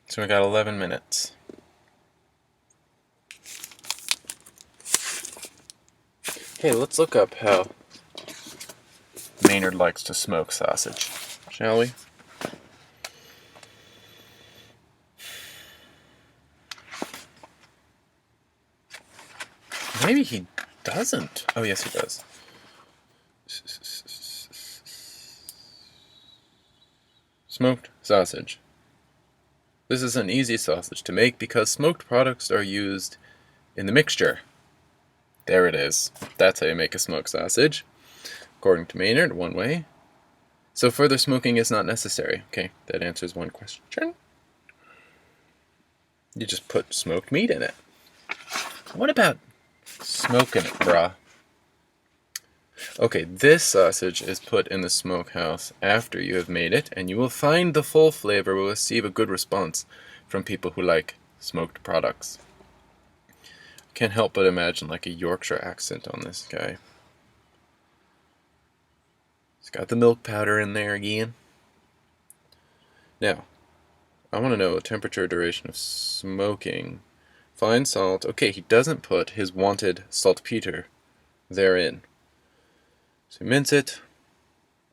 So we got 11 minutes. Okay, let's look up how Maynard likes to smoke sausage, shall we? Maybe he doesn't. Oh, yes, he does. Smoked sausage. This is an easy sausage to make because smoked products are used in the mixture. There it is. That's how you make a smoked sausage. According to Maynard, one way. So further smoking is not necessary. Okay, that answers one question. You just put smoked meat in it. What about smoking it, brah? Okay, this sausage is put in the smokehouse after you have made it, and you will find the full flavor will receive a good response from people who like smoked products. Can't help but imagine like a Yorkshire accent on this guy. He's got the milk powder in there again. Now, I want to know temperature, duration of smoking. Fine salt. Okay, he doesn't put his wanted saltpeter therein. So mince it,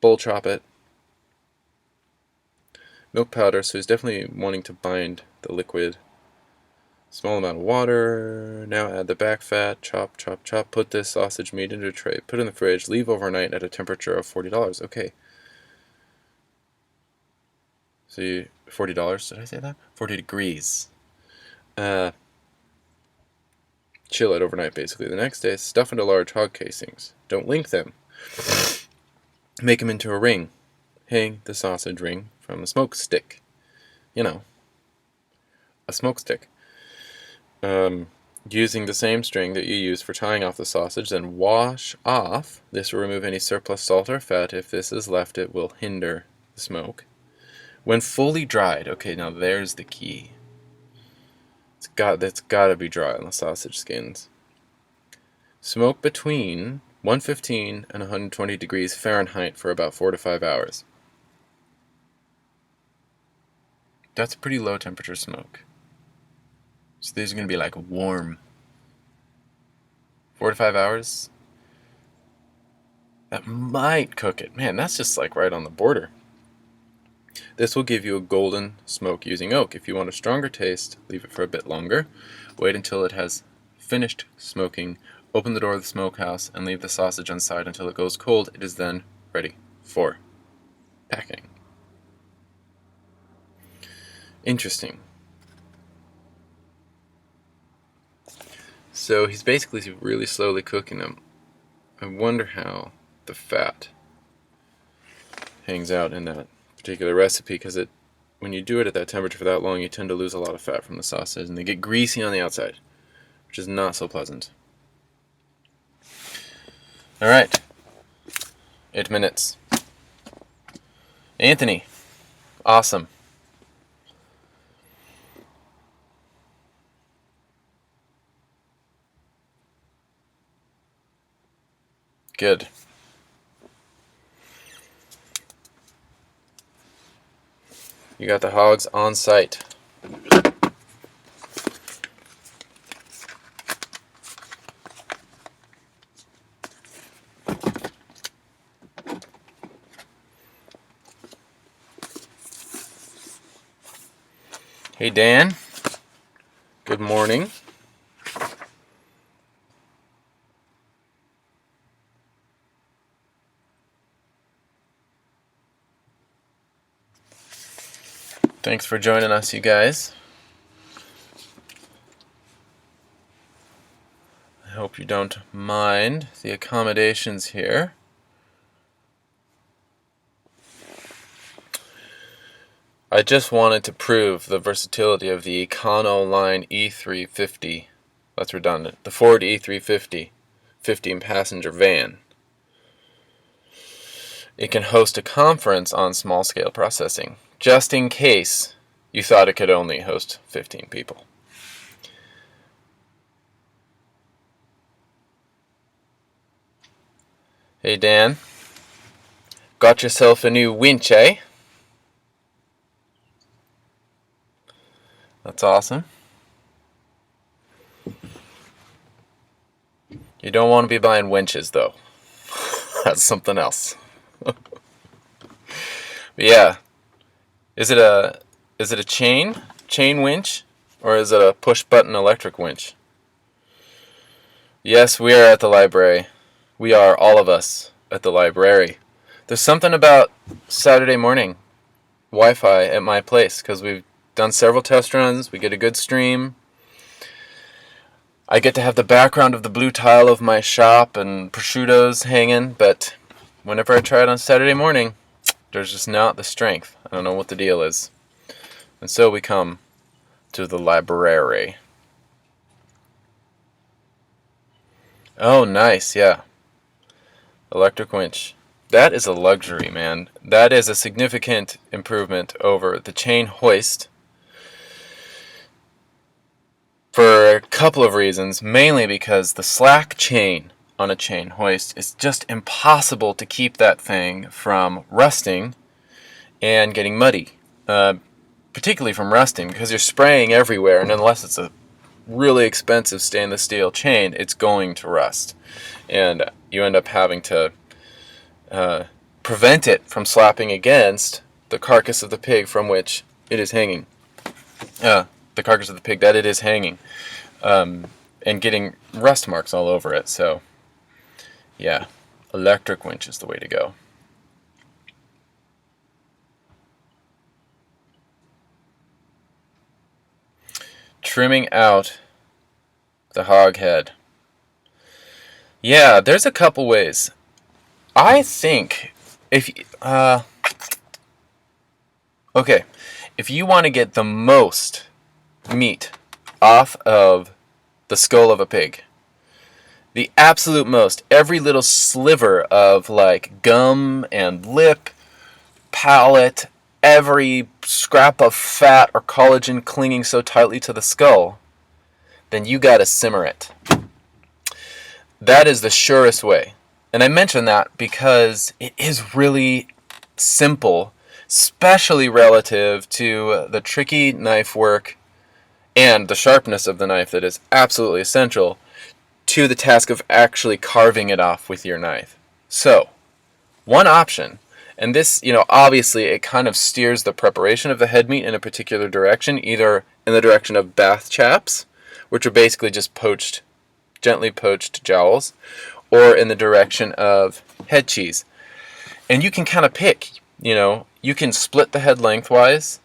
bowl chop it. Milk powder, so he's definitely wanting to bind the liquid. Small amount of water. Now add the back fat. Chop, chop, chop. Put this sausage meat into a tray. Put in the fridge. Leave overnight at a temperature of $40. Okay. So you, $40, did I say that? 40 degrees. Chill it overnight, basically. The next day, stuff into large hog casings. Don't link them. Make them into a ring. Hang the sausage ring from a smoke stick. You know, a smoke stick. Using the same string that you use for tying off the sausage, then wash off. This will remove any surplus salt or fat. If this is left, it will hinder the smoke. When fully dried, okay, now there's the key. That's got to be dry on the sausage skins. Smoke between 115 and 120 degrees Fahrenheit for about 4 to 5 hours. That's a pretty low temperature smoke. So these are going to be like warm. 4 to 5 hours? That might cook it. Man, that's just like right on the border. This will give you a golden smoke using oak. If you want a stronger taste, leave it for a bit longer. Wait until it has finished smoking. Open the door of the smokehouse and leave the sausage inside until it goes cold. It is then ready for packing. Interesting. So he's basically really slowly cooking them. I wonder how the fat hangs out in that particular recipe, because when you do it at that temperature for that long, you tend to lose a lot of fat from the sausage, and they get greasy on the outside, which is not so pleasant. All right, 8 minutes. Anthony, awesome. Good. You got the hogs on site. Hey Dan, good morning. Thanks for joining us, you guys. I hope you don't mind the accommodations here. I just wanted to prove the versatility of the Econoline E350. That's redundant. The Ford E350, 15-passenger van. It can host a conference on small-scale processing, just in case you thought it could only host 15 people. Hey Dan, got yourself a new winch, eh? That's awesome. You don't want to be buying winches, though. That's something else. But yeah. Is it a chain winch, or is it a push button electric winch? Yes, we are at the library. We are, all of us, at the library. There's something about Saturday morning Wi-Fi at my place, because we've done several test runs. We get a good stream. I get to have the background of the blue tile of my shop and prosciuttos hanging, but whenever I try it on Saturday morning, there's just not the strength. I don't know what the deal is. And so we come to the library. Oh, nice, yeah. Electric winch. That is a luxury, man. That is a significant improvement over the chain hoist. For a couple of reasons, mainly because the slack chain on a chain hoist is just impossible to keep that thing from rusting and getting muddy. Particularly from rusting, because you're spraying everywhere, and unless it's a really expensive stainless steel chain, it's going to rust. And you end up having to prevent it from slapping against the carcass of the pig from which it is hanging. The carcass of the pig that it is hanging, and getting rust marks all over it. So, yeah, electric winch is the way to go. Trimming out the hog head. Yeah, there's a couple ways. I think if you want to get the most meat off of the skull of a pig, the absolute most, every little sliver of like gum and lip, palate, every scrap of fat or collagen clinging so tightly to the skull, then you gotta simmer it. That is the surest way. And I mention that because it is really simple, especially relative to the tricky knife work and the sharpness of the knife that is absolutely essential to the task of actually carving it off with your knife. So, one option, and this, obviously it kind of steers the preparation of the head meat in a particular direction, either in the direction of bath chaps, which are basically just gently poached jowls, or in the direction of head cheese. And you can kind of pick, you can split the head lengthwise,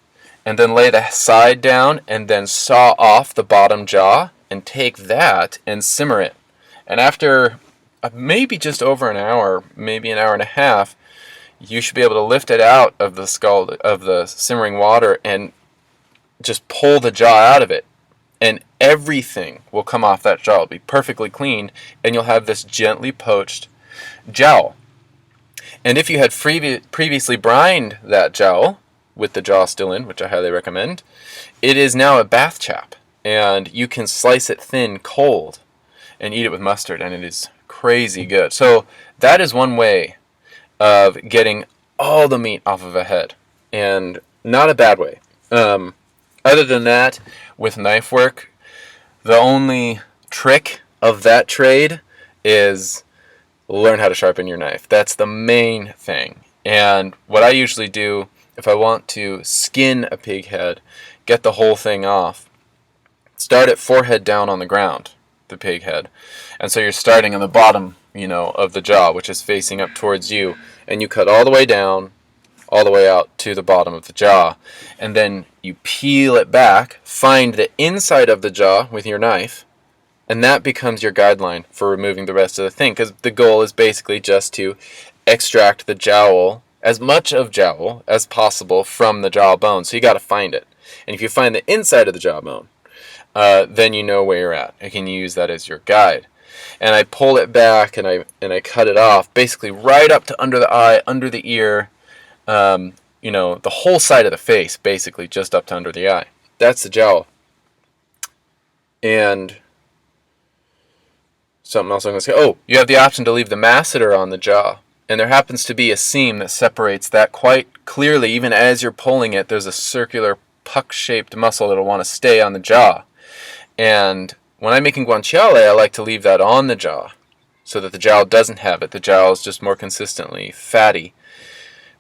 and then lay the side down, and then saw off the bottom jaw, and take that and simmer it. And after maybe just over an hour, maybe an hour and a half, you should be able to lift it out of the skull, of the simmering water, and just pull the jaw out of it. And everything will come off that jaw. It'll be perfectly clean, and you'll have this gently poached jowl. And if you had previously brined that jowl, with the jaw still in, which I highly recommend, it is now a bath chap. And you can slice it thin cold and eat it with mustard, and it is crazy good. So that is one way of getting all the meat off of a head, and not a bad way. Other than that, with knife work, the only trick of that trade is learn how to sharpen your knife. That's the main thing. And what I usually do, if I want to skin a pig head, get the whole thing off, start it forehead down on the ground, the pig head. And so you're starting on the bottom, of the jaw, which is facing up towards you, and you cut all the way down, all the way out to the bottom of the jaw. And then you peel it back, find the inside of the jaw with your knife, and that becomes your guideline for removing the rest of the thing, because the goal is basically just to extract the jowl, as much of jowl as possible, from the jawbone. So you got to find it. And if you find the inside of the jawbone, then you know where you're at. You can use that as your guide. And I pull it back, and I cut it off, basically right up to under the eye, under the ear, the whole side of the face, basically just up to under the eye. That's the jowl. And something else I'm going to say. Oh, you have the option to leave the masseter on the jaw. And there happens to be a seam that separates that quite clearly. Even as you're pulling it, there's a circular puck-shaped muscle that'll want to stay on the jaw. And when I'm making guanciale, I like to leave that on the jaw so that the jowl doesn't have it. The jowl is just more consistently fatty,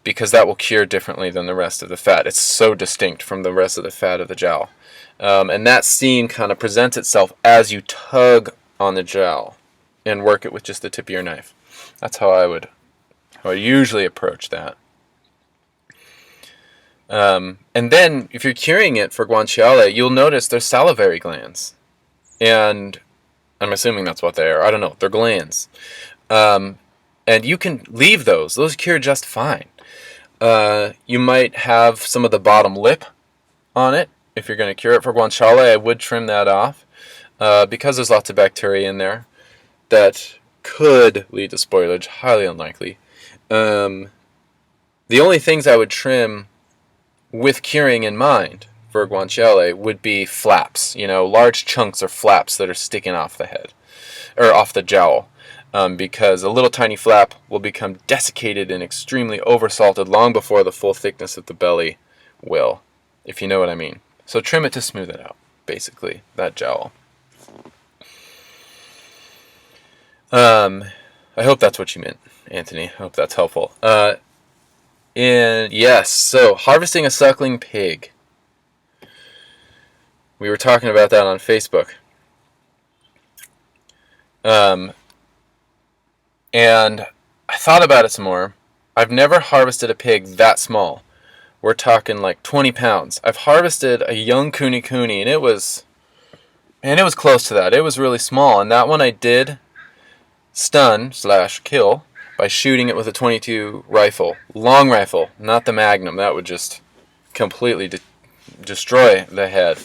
because that will cure differently than the rest of the fat. It's so distinct from the rest of the fat of the jowl. And that seam kind of presents itself as you tug on the jowl and work it with just the tip of your knife. That's how I usually approach that. And then, if you're curing it for guanciale, you'll notice there's salivary glands. And I'm assuming that's what they are. I don't know. They're glands. And you can leave those. Those cure just fine. You might have some of the bottom lip on it. If you're going to cure it for guanciale, I would trim that off. Because there's lots of bacteria in there that could lead to spoilage. Highly unlikely. The only things I would trim with curing in mind for guanciale would be flaps, large chunks or flaps that are sticking off the head, or off the jowl, because a little tiny flap will become desiccated and extremely oversalted long before the full thickness of the belly will, if you know what I mean. So trim it to smooth it out, basically, that jowl. I hope that's what you meant, Anthony. I hope that's helpful. And yes, so harvesting a suckling pig. We were talking about that on Facebook. And I thought about it some more. I've never harvested a pig that small. We're talking like 20 pounds. I've harvested a young kuni and it was close to that. It was really small, and that one I did stun/kill by shooting it with a .22 rifle. Long rifle, not the Magnum. That would just completely destroy the head.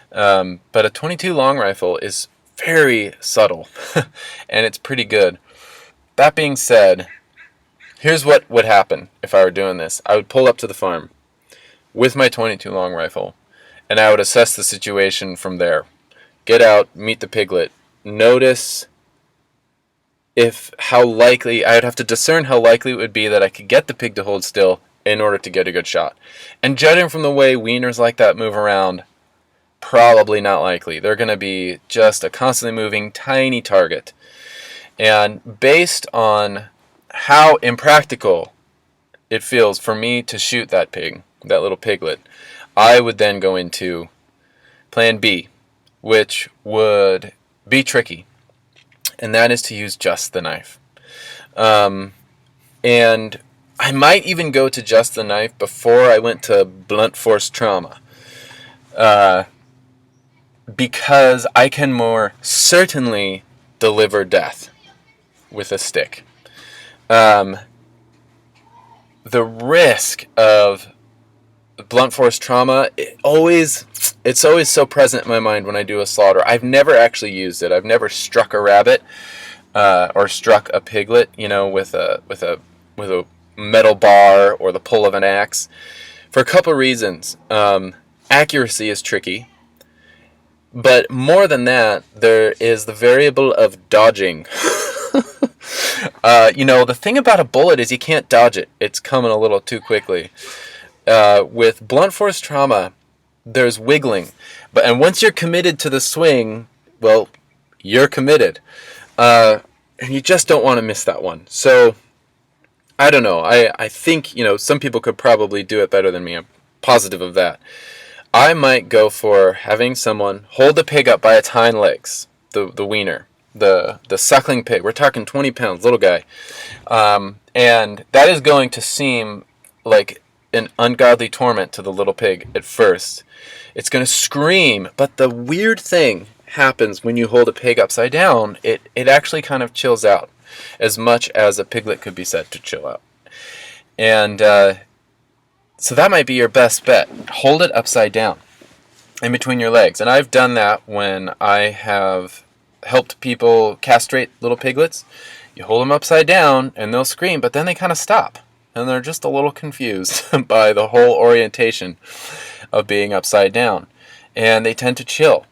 But a .22 long rifle is very subtle, and it's pretty good. That being said, here's what would happen if I were doing this. I would pull up to the farm with my .22 long rifle, and I would assess the situation from there. Get out, meet the piglet, notice how likely, I would have to discern how likely it would be that I could get the pig to hold still in order to get a good shot. And judging from the way wieners like that move around, probably not likely. They're going to be just a constantly moving tiny target. And based on how impractical it feels for me to shoot that pig, that little piglet, I would then go into plan B, which would be tricky. And that is to use just the knife. And I might even go to just the knife before I went to blunt force trauma. Because I can more certainly deliver death with a stick. The risk of blunt force trauma, it's always so present in my mind when I do a slaughter. I've never actually used it. I've never struck a rabbit or struck a piglet, with a metal bar or the pull of an axe, for a couple reasons. Accuracy is tricky, but more than that, there is the variable of dodging. The thing about a bullet is you can't dodge it. It's coming a little too quickly. With blunt force trauma, there's wiggling. And once you're committed to the swing, well, you're committed. And you just don't want to miss that one. So, I don't know. I think, some people could probably do it better than me. I'm positive of that. I might go for having someone hold the pig up by its hind legs, the wiener, the suckling pig. We're talking 20 pounds, little guy. And that is going to seem like an ungodly torment to the little pig at first. It's going to scream, but the weird thing happens when you hold a pig upside down. It actually kind of chills out, as much as a piglet could be said to chill out. And so that might be your best bet. Hold it upside down in between your legs. And I've done that when I have helped people castrate little piglets. You hold them upside down and they'll scream, but then they kind of stop. And they're just a little confused by the whole orientation of being upside down. And they tend to chill.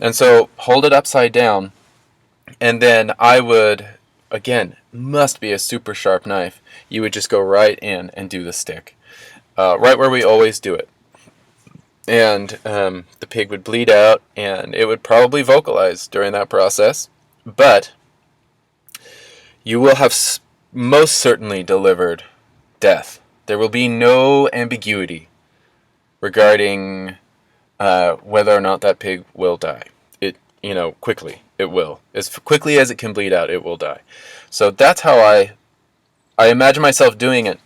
And so hold it upside down. And then I would, again, must be a super sharp knife. You would just go right in and do the stick. Right where we always do it. And the pig would bleed out, and it would probably vocalize during that process. But you will have most certainly delivered death. There will be no ambiguity regarding whether or not that pig will die. Quickly, it will. As quickly as it can bleed out, it will die. So that's how I imagine myself doing it.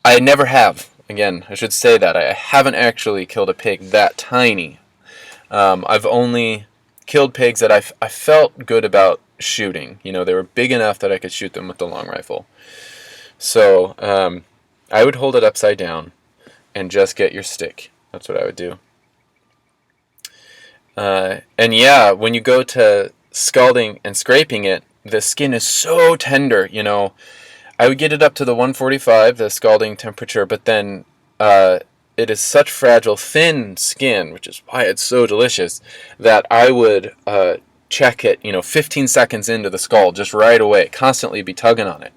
I never have. Again, I should say that. I haven't actually killed a pig that tiny. I've only killed pigs that I felt good about shooting. They were big enough that I could shoot them with the long rifle. So I would hold it upside down and just get your stick. That's what I would do. And yeah, when you go to scalding and scraping it, the skin is so tender. I would get it up to the 145, the scalding temperature, but then it is such fragile, thin skin, which is why it's so delicious, that I would check it, 15 seconds into the scald, just right away, constantly be tugging on it.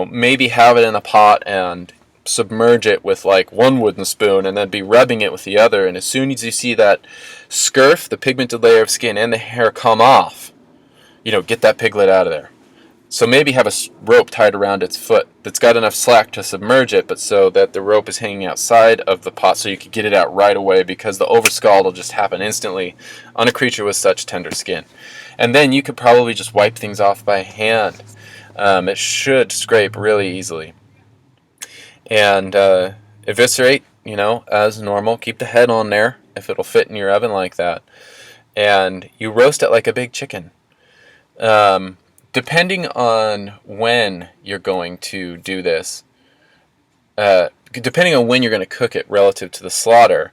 Maybe have it in a pot and submerge it with like one wooden spoon and then be rubbing it with the other. And as soon as you see that scurf, the pigmented layer of skin, and the hair come off, get that piglet out of there. So maybe have a rope tied around its foot that's got enough slack to submerge it, but so that the rope is hanging outside of the pot so you can get it out right away, because the overscald will just happen instantly on a creature with such tender skin. And then you could probably just wipe things off by hand. It should scrape really easily. And eviscerate, as normal. Keep the head on there if it'll fit in your oven like that. And you roast it like a big chicken. Depending on when you're going to do this, depending on when you're going to cook it relative to the slaughter,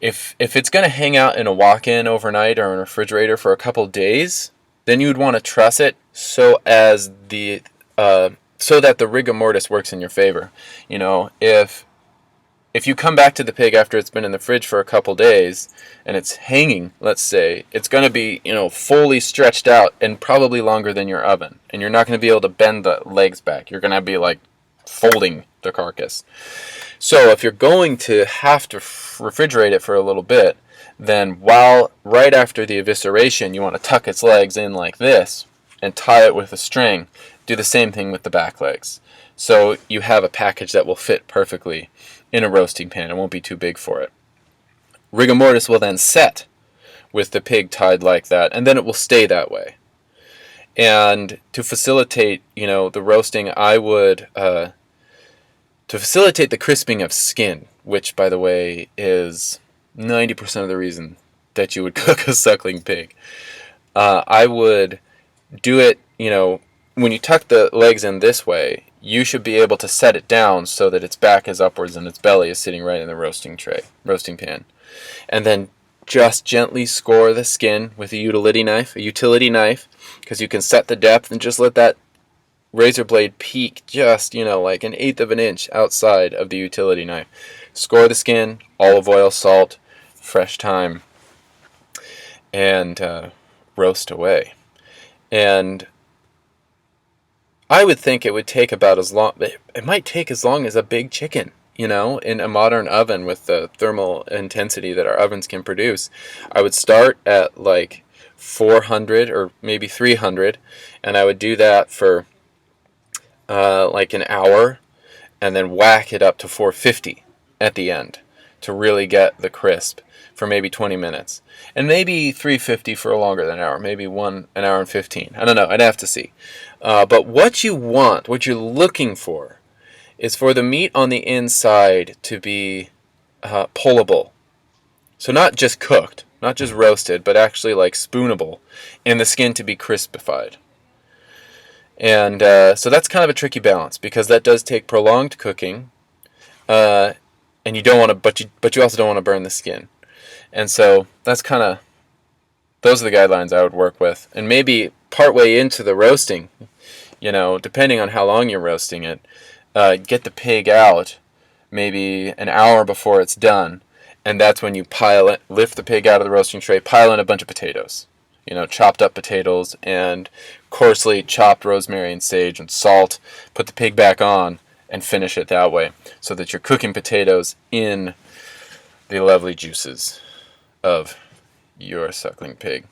if it's going to hang out in a walk-in overnight or in a refrigerator for a couple days, then you would want to truss it so that the rigor mortis works in your favor. If you come back to the pig after it's been in the fridge for a couple days and it's hanging, let's say, it's going to be, fully stretched out and probably longer than your oven. And you're not going to be able to bend the legs back. You're going to be like folding the carcass. So if you're going to have to refrigerate it for a little bit, then right after the evisceration, you want to tuck its legs in like this and tie it with a string. Do the same thing with the back legs. So you have a package that will fit perfectly in a roasting pan. It won't be too big for it. Rigor mortis will then set with the pig tied like that, and then it will stay that way. And to facilitate, the roasting, I would, to facilitate the crisping of skin, which, by the way, is 90% of the reason that you would cook a suckling pig, I would do it, when you tuck the legs in this way, you should be able to set it down so that its back is upwards and its belly is sitting right in the roasting pan. And then just gently score the skin with a utility knife, because you can set the depth and just let that razor blade peek just, like an eighth of an inch outside of the utility knife. Score the skin, olive oil, salt, fresh thyme, and roast away. And I would think it would take about as long, it might take as long as a big chicken, in a modern oven with the thermal intensity that our ovens can produce. I would start at like 400 or maybe 300, and I would do that for like an hour, and then whack it up to 450 at the end to really get the crisp for maybe 20 minutes. And maybe 350 for a longer than an hour, maybe an hour and 15. I don't know, I'd have to see. But what you're looking for, is for the meat on the inside to be pullable. So not just cooked, not just roasted, but actually like spoonable, and the skin to be crispified. And so that's kind of a tricky balance, because that does take prolonged cooking, and you don't want to, but you also don't want to burn the skin. And so those are the guidelines I would work with. And maybe partway into the roasting, depending on how long you're roasting it, get the pig out maybe an hour before it's done, and that's when you lift the pig out of the roasting tray, pile in a bunch of potatoes, chopped up potatoes and coarsely chopped rosemary and sage and salt, put the pig back on, and finish it that way, so that you're cooking potatoes in the lovely juices of your suckling pig.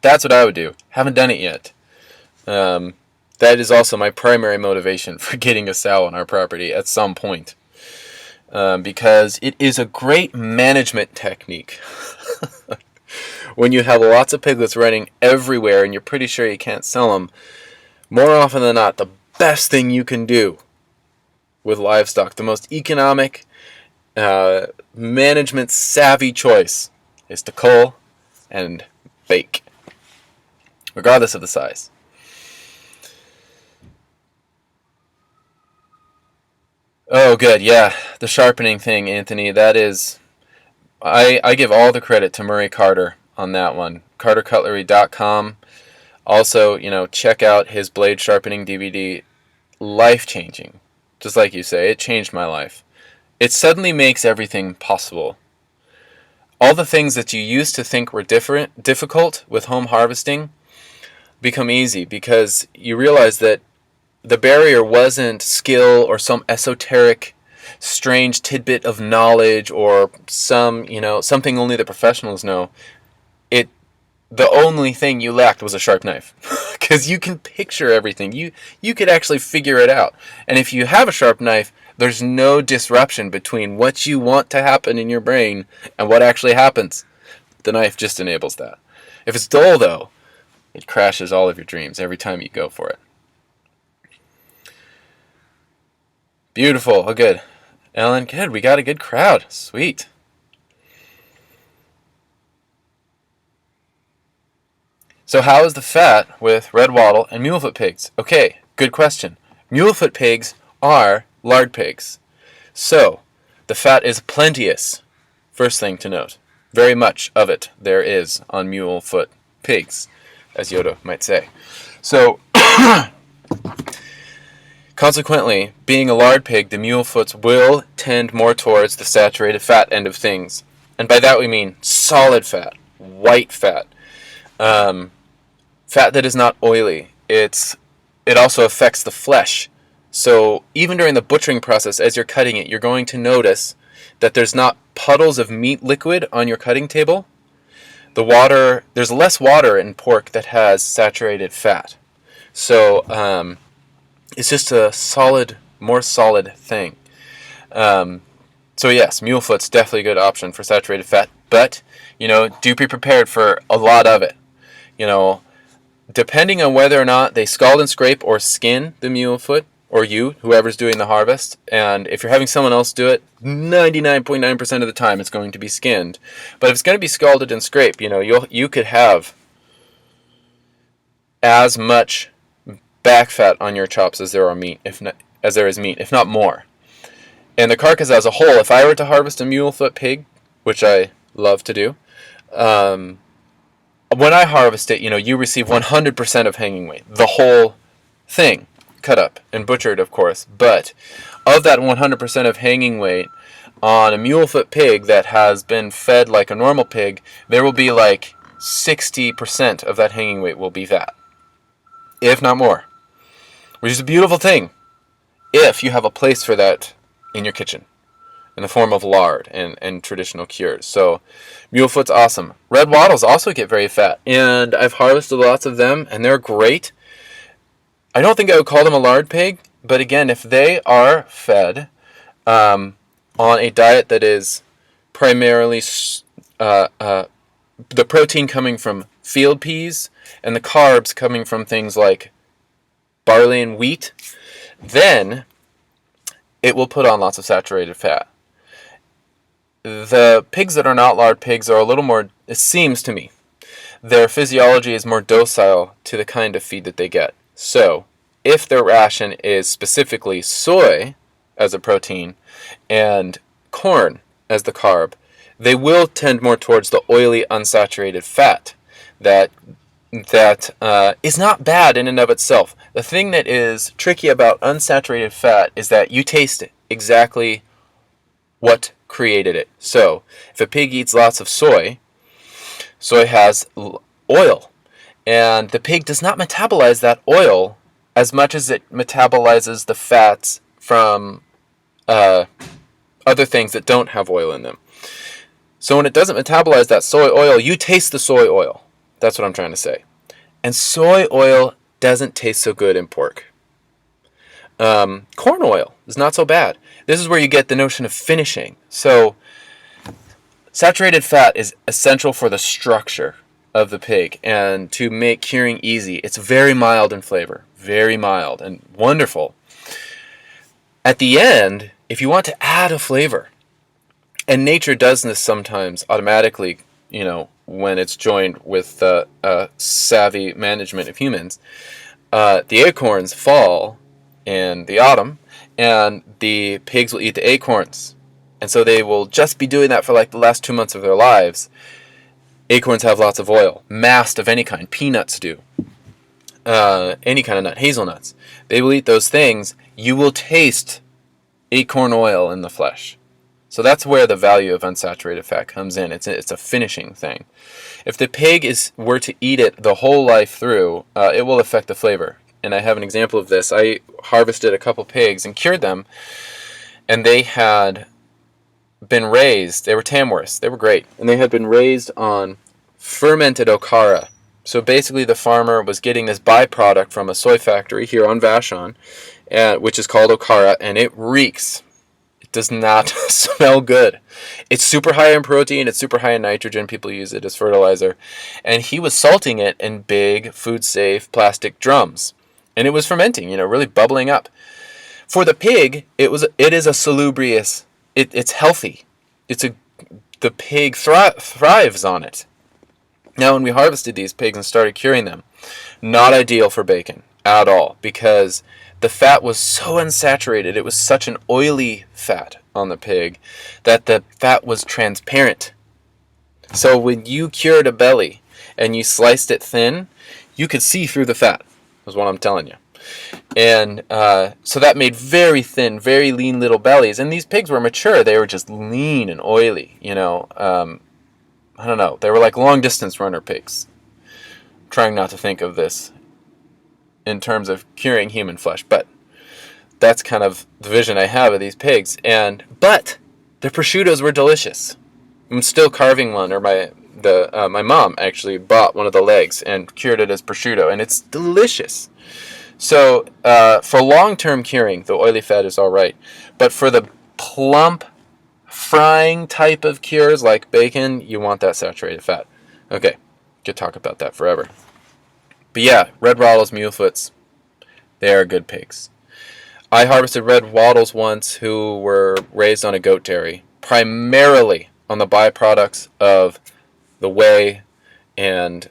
That's what I would do. Haven't done it yet. That is also my primary motivation for getting a sow on our property at some point. Because it is a great management technique. When you have lots of piglets running everywhere and you're pretty sure you can't sell them, more often than not, the best thing you can do with livestock, the most economic, management savvy choice, is to cull and bake, regardless of the size. Oh, good, yeah, the sharpening thing, Anthony, that is... I give all the credit to Murray Carter on that one. CarterCutlery.com. Also, check out his blade sharpening DVD. Life-changing. Just like you say, it changed my life. It suddenly makes everything possible. All the things that you used to think were difficult with home harvesting become easy because you realize that the barrier wasn't skill or some esoteric strange tidbit of knowledge or something only the professionals know. The only thing you lacked was a sharp knife, because you can picture everything. You could actually figure it out. And if you have a sharp knife, there's no disruption between what you want to happen in your brain and what actually happens. The knife just enables that. If it's dull, though, it crashes all of your dreams every time you go for it. Beautiful. Oh, good. Ellen, good. We got a good crowd. Sweet. So how is the fat with red wattle and mulefoot pigs? Okay, good question. Mulefoot pigs are lard pigs. So the fat is plenteous. First thing to note. Very much of it there is on mulefoot pigs, as Yoda might say. So consequently, being a lard pig, the mulefoots will tend more towards the saturated fat end of things. And by that we mean solid fat, white fat. Fat that is not oily. It also affects the flesh. So even during the butchering process, as you're cutting it, you're going to notice that there's not puddles of meat liquid on your cutting table. There's less water in pork that has saturated fat. So it's just a more solid thing. So yes, mulefoot's definitely a good option for saturated fat, but do be prepared for a lot of it. Depending on whether or not they scald and scrape or skin the mulefoot, or whoever's doing the harvest, and if you're having someone else do it, 99.9% of the time it's going to be skinned. But if it's going to be scalded and scraped, you could have as much back fat on your chops as there is meat, if not more. And the carcass as a whole, if I were to harvest a mulefoot pig, which I love to do, when I harvest it, you receive 100% of hanging weight. The whole thing, cut up and butchered, of course. But of that 100% of hanging weight, on a mulefoot pig that has been fed like a normal pig, there will be like 60% of that hanging weight will be fat, if not more. Which is a beautiful thing, if you have a place for that in your kitchen, in the form of lard and traditional cures. So mulefoot's awesome. Red wattles also get very fat, and I've harvested lots of them, and they're great. I don't think I would call them a lard pig, but again, if they are fed on a diet that is primarily the protein coming from field peas and the carbs coming from things like barley and wheat, then it will put on lots of saturated fat. The pigs that are not lard pigs are a little more, it seems to me, their physiology is more docile to the kind of feed that they get. So, if their ration is specifically soy as a protein and corn as the carb, they will tend more towards the oily, unsaturated fat that is not bad in and of itself. The thing that is tricky about unsaturated fat is that you taste exactly what created it. So, if a pig eats lots of soy has oil, and the pig does not metabolize that oil as much as it metabolizes the fats from other things that don't have oil in them. So when it doesn't metabolize that soy oil, you taste the soy oil. That's what I'm trying to say. And soy oil doesn't taste so good in pork. Corn oil is not so bad. This is where you get the notion of finishing. So saturated fat is essential for the structure of the pig and to make curing easy. It's very mild in flavor, very mild and wonderful. At the end, if you want to add a flavor, and nature does this sometimes automatically, when it's joined with savvy management of humans, the acorns fall in the autumn, and the pigs will eat the acorns. And so they will just be doing that for like the last 2 months of their lives. Acorns have lots of oil, mast of any kind. Peanuts do. Any kind of nut, hazelnuts. They will eat those things. You will taste acorn oil in the flesh. So that's where the value of unsaturated fat comes in. It's a finishing thing. If the pig were to eat it the whole life through, it will affect the flavor. And I have an example of this. I harvested a couple pigs and cured them, and they had been raised. They were Tamworths. They were great. And they had been raised on fermented okara. So basically the farmer was getting this byproduct from a soy factory here on Vashon, which is called okara, and it reeks. It does not smell good. It's super high in protein. It's super high in nitrogen. People use it as fertilizer. And he was salting it in big, food-safe plastic drums. And it was fermenting, really bubbling up. For the pig, it is a salubrious. It's healthy. The pig thrives on it. Now, when we harvested these pigs and started curing them, not ideal for bacon at all, because the fat was so unsaturated. It was such an oily fat on the pig that the fat was transparent. So when you cured a belly and you sliced it thin, you could see through the fat, is what I'm telling you. And so that made very thin, very lean little bellies. And these pigs were mature. They were just lean and oily, I don't know. They were like long-distance runner pigs. I'm trying not to think of this in terms of curing human flesh, but that's kind of the vision I have of these pigs. But the prosciuttos were delicious. I'm still carving one, or my mom actually bought one of the legs and cured it as prosciutto, and it's delicious. So for long-term curing, the oily fat is all right, but for the plump frying type of cures like bacon, you want that saturated fat. Okay, could talk about that forever. But yeah, red wattles, mulefoots, they are good pigs. I harvested red wattles once who were raised on a goat dairy, primarily on the byproducts of the whey and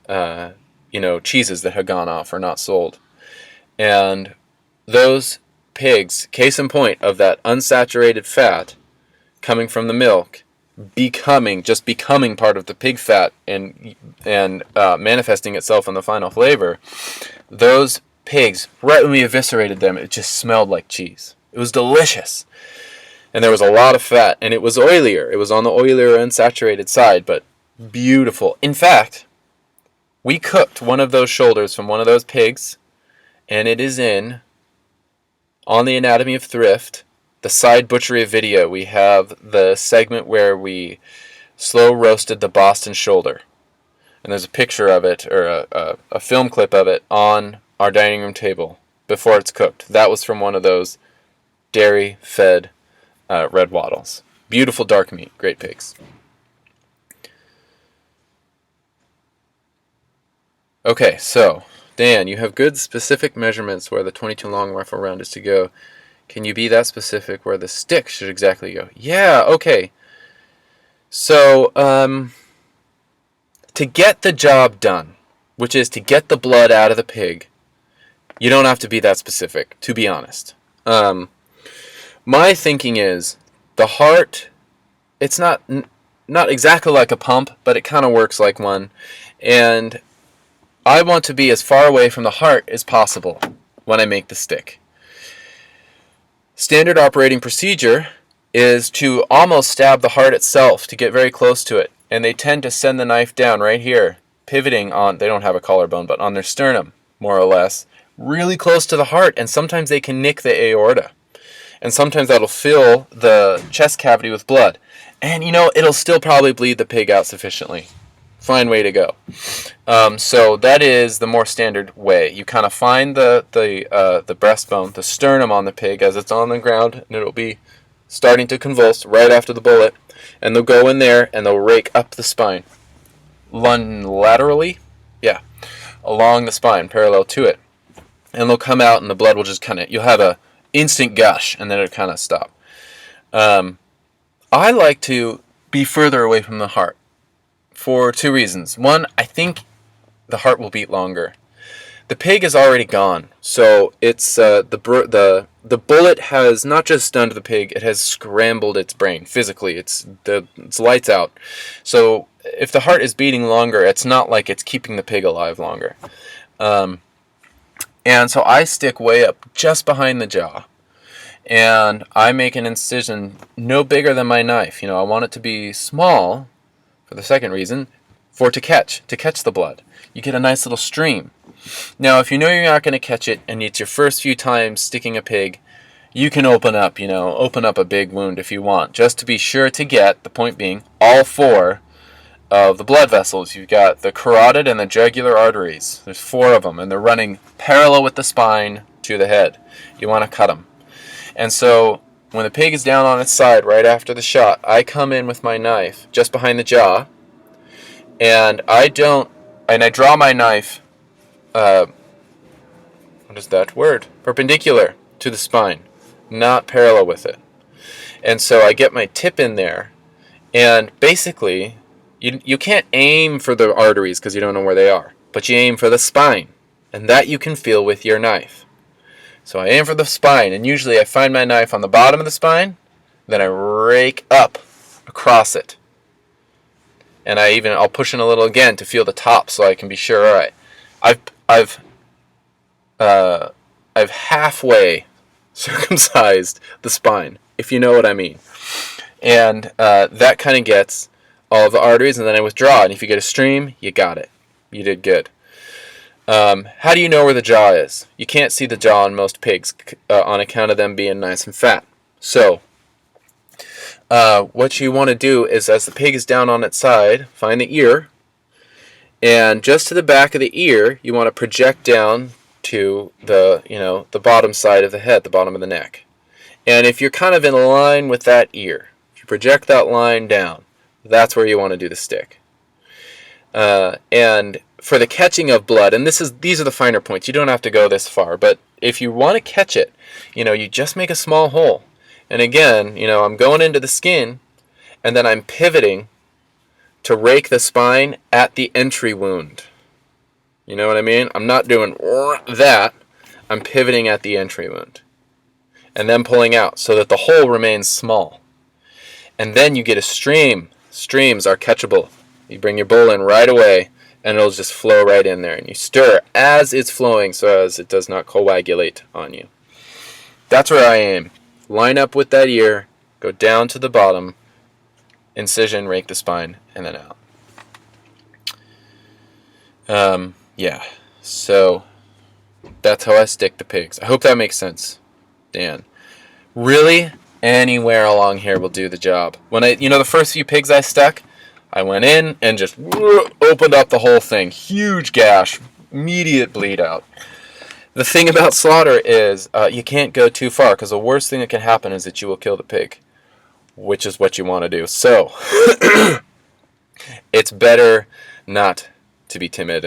cheeses that had gone off or not sold. And those pigs, case in point of that unsaturated fat coming from the milk, becoming part of the pig fat and manifesting itself in the final flavor, those pigs, right when we eviscerated them, it just smelled like cheese. It was delicious. And there was a lot of fat, and it was oilier. It was on the oilier, unsaturated side, but beautiful. In fact, we cooked one of those shoulders from one of those pigs, and it is on the Anatomy of Thrift, the side butchery video. We have the segment where we slow roasted the Boston shoulder. And there's a picture of it, or a film clip of it, on our dining room table before it's cooked. That was from one of those dairy-fed red wattles. Beautiful dark meat, great pigs. Okay, so, Dan, you have good specific measurements where the 22 long rifle round is to go. Can you be that specific where the stick should exactly go? Yeah, okay. So, to get the job done, which is to get the blood out of the pig, you don't have to be that specific, to be honest. My thinking is, the heart, it's not exactly like a pump, but it kind of works like one. And I want to be as far away from the heart as possible when I make the stick. Standard operating procedure is to almost stab the heart itself to get very close to it. And they tend to send the knife down right here, pivoting on, they don't have a collarbone, but on their sternum, more or less, really close to the heart. And sometimes they can nick the aorta. and sometimes that'll fill the chest cavity with blood. And it'll still probably bleed the pig out sufficiently. Fine way to go. So that is the more standard way. You kind of find the breastbone, the sternum on the pig as it's on the ground, and it'll be starting to convulse right after the bullet. And they'll go in there and they'll rake up the spine, laterally, along the spine, parallel to it. And they'll come out, and the blood will just you'll have a instant gush, and then it'll kind of stop. I like to be further away from the heart for two reasons. One, I think the heart will beat longer. The pig is already gone, so it's the bullet has not just stunned the pig; it has scrambled its brain physically. It's lights out. So if the heart is beating longer, it's not like it's keeping the pig alive longer. And so I stick way up just behind the jaw, and I make an incision no bigger than my knife. I want it to be small for the second reason, to catch the blood. You get a nice little stream. Now, if you know you're not going to catch it, and it's your first few times sticking a pig, you can open up a big wound if you want, just to be sure to get, the point being, all four of the blood vessels. You've got the carotid and the jugular arteries. There's four of them, and they're running parallel with the spine to the head. You want to cut them. And so when the pig is down on its side right after the shot, I come in with my knife just behind the jaw, and I draw my knife, what is that word? Perpendicular to the spine, not parallel with it. And so I get my tip in there, and basically, you can't aim for the arteries because you don't know where they are, but you aim for the spine, and that you can feel with your knife. So I aim for the spine, and usually I find my knife on the bottom of the spine, then I rake up across it. And I'll push in a little again to feel the top, so I can be sure. All right, I've halfway circumcised the spine, if you know what I mean. And that kind of gets all of the arteries, and then I withdraw. And if you get a stream, you got it. You did good. How do you know where the jaw is? You can't see the jaw on most pigs on account of them being nice and fat. So what you want to do is, as the pig is down on its side, find the ear, and just to the back of the ear, you want to project down to the bottom side of the head, the bottom of the neck. And if you're kind of in line with that ear, if you project that line down, that's where you want to do the stick. And for the catching of blood, and these are the finer points. You don't have to go this far, but if you want to catch it, you just make a small hole. And again, I'm going into the skin, and then I'm pivoting to rake the spine at the entry wound. You know what I mean? I'm not doing that. I'm pivoting at the entry wound. And then pulling out so that the hole remains small. And then you get a stream. Streams are catchable. You bring your bowl in right away, and it'll just flow right in there. And you stir as it's flowing so as it does not coagulate on you. That's where I aim. Line up with that ear, go down to the bottom, incision, rake the spine, and then out. So that's how I stick the pigs. I hope that makes sense, Dan. Really, anywhere along here will do the job. When the first few pigs I stuck, I went in and just opened up the whole thing. Huge gash, immediate bleed out. The thing about slaughter is you can't go too far, because the worst thing that can happen is that you will kill the pig, which is what you want to do. So it's better not to be timid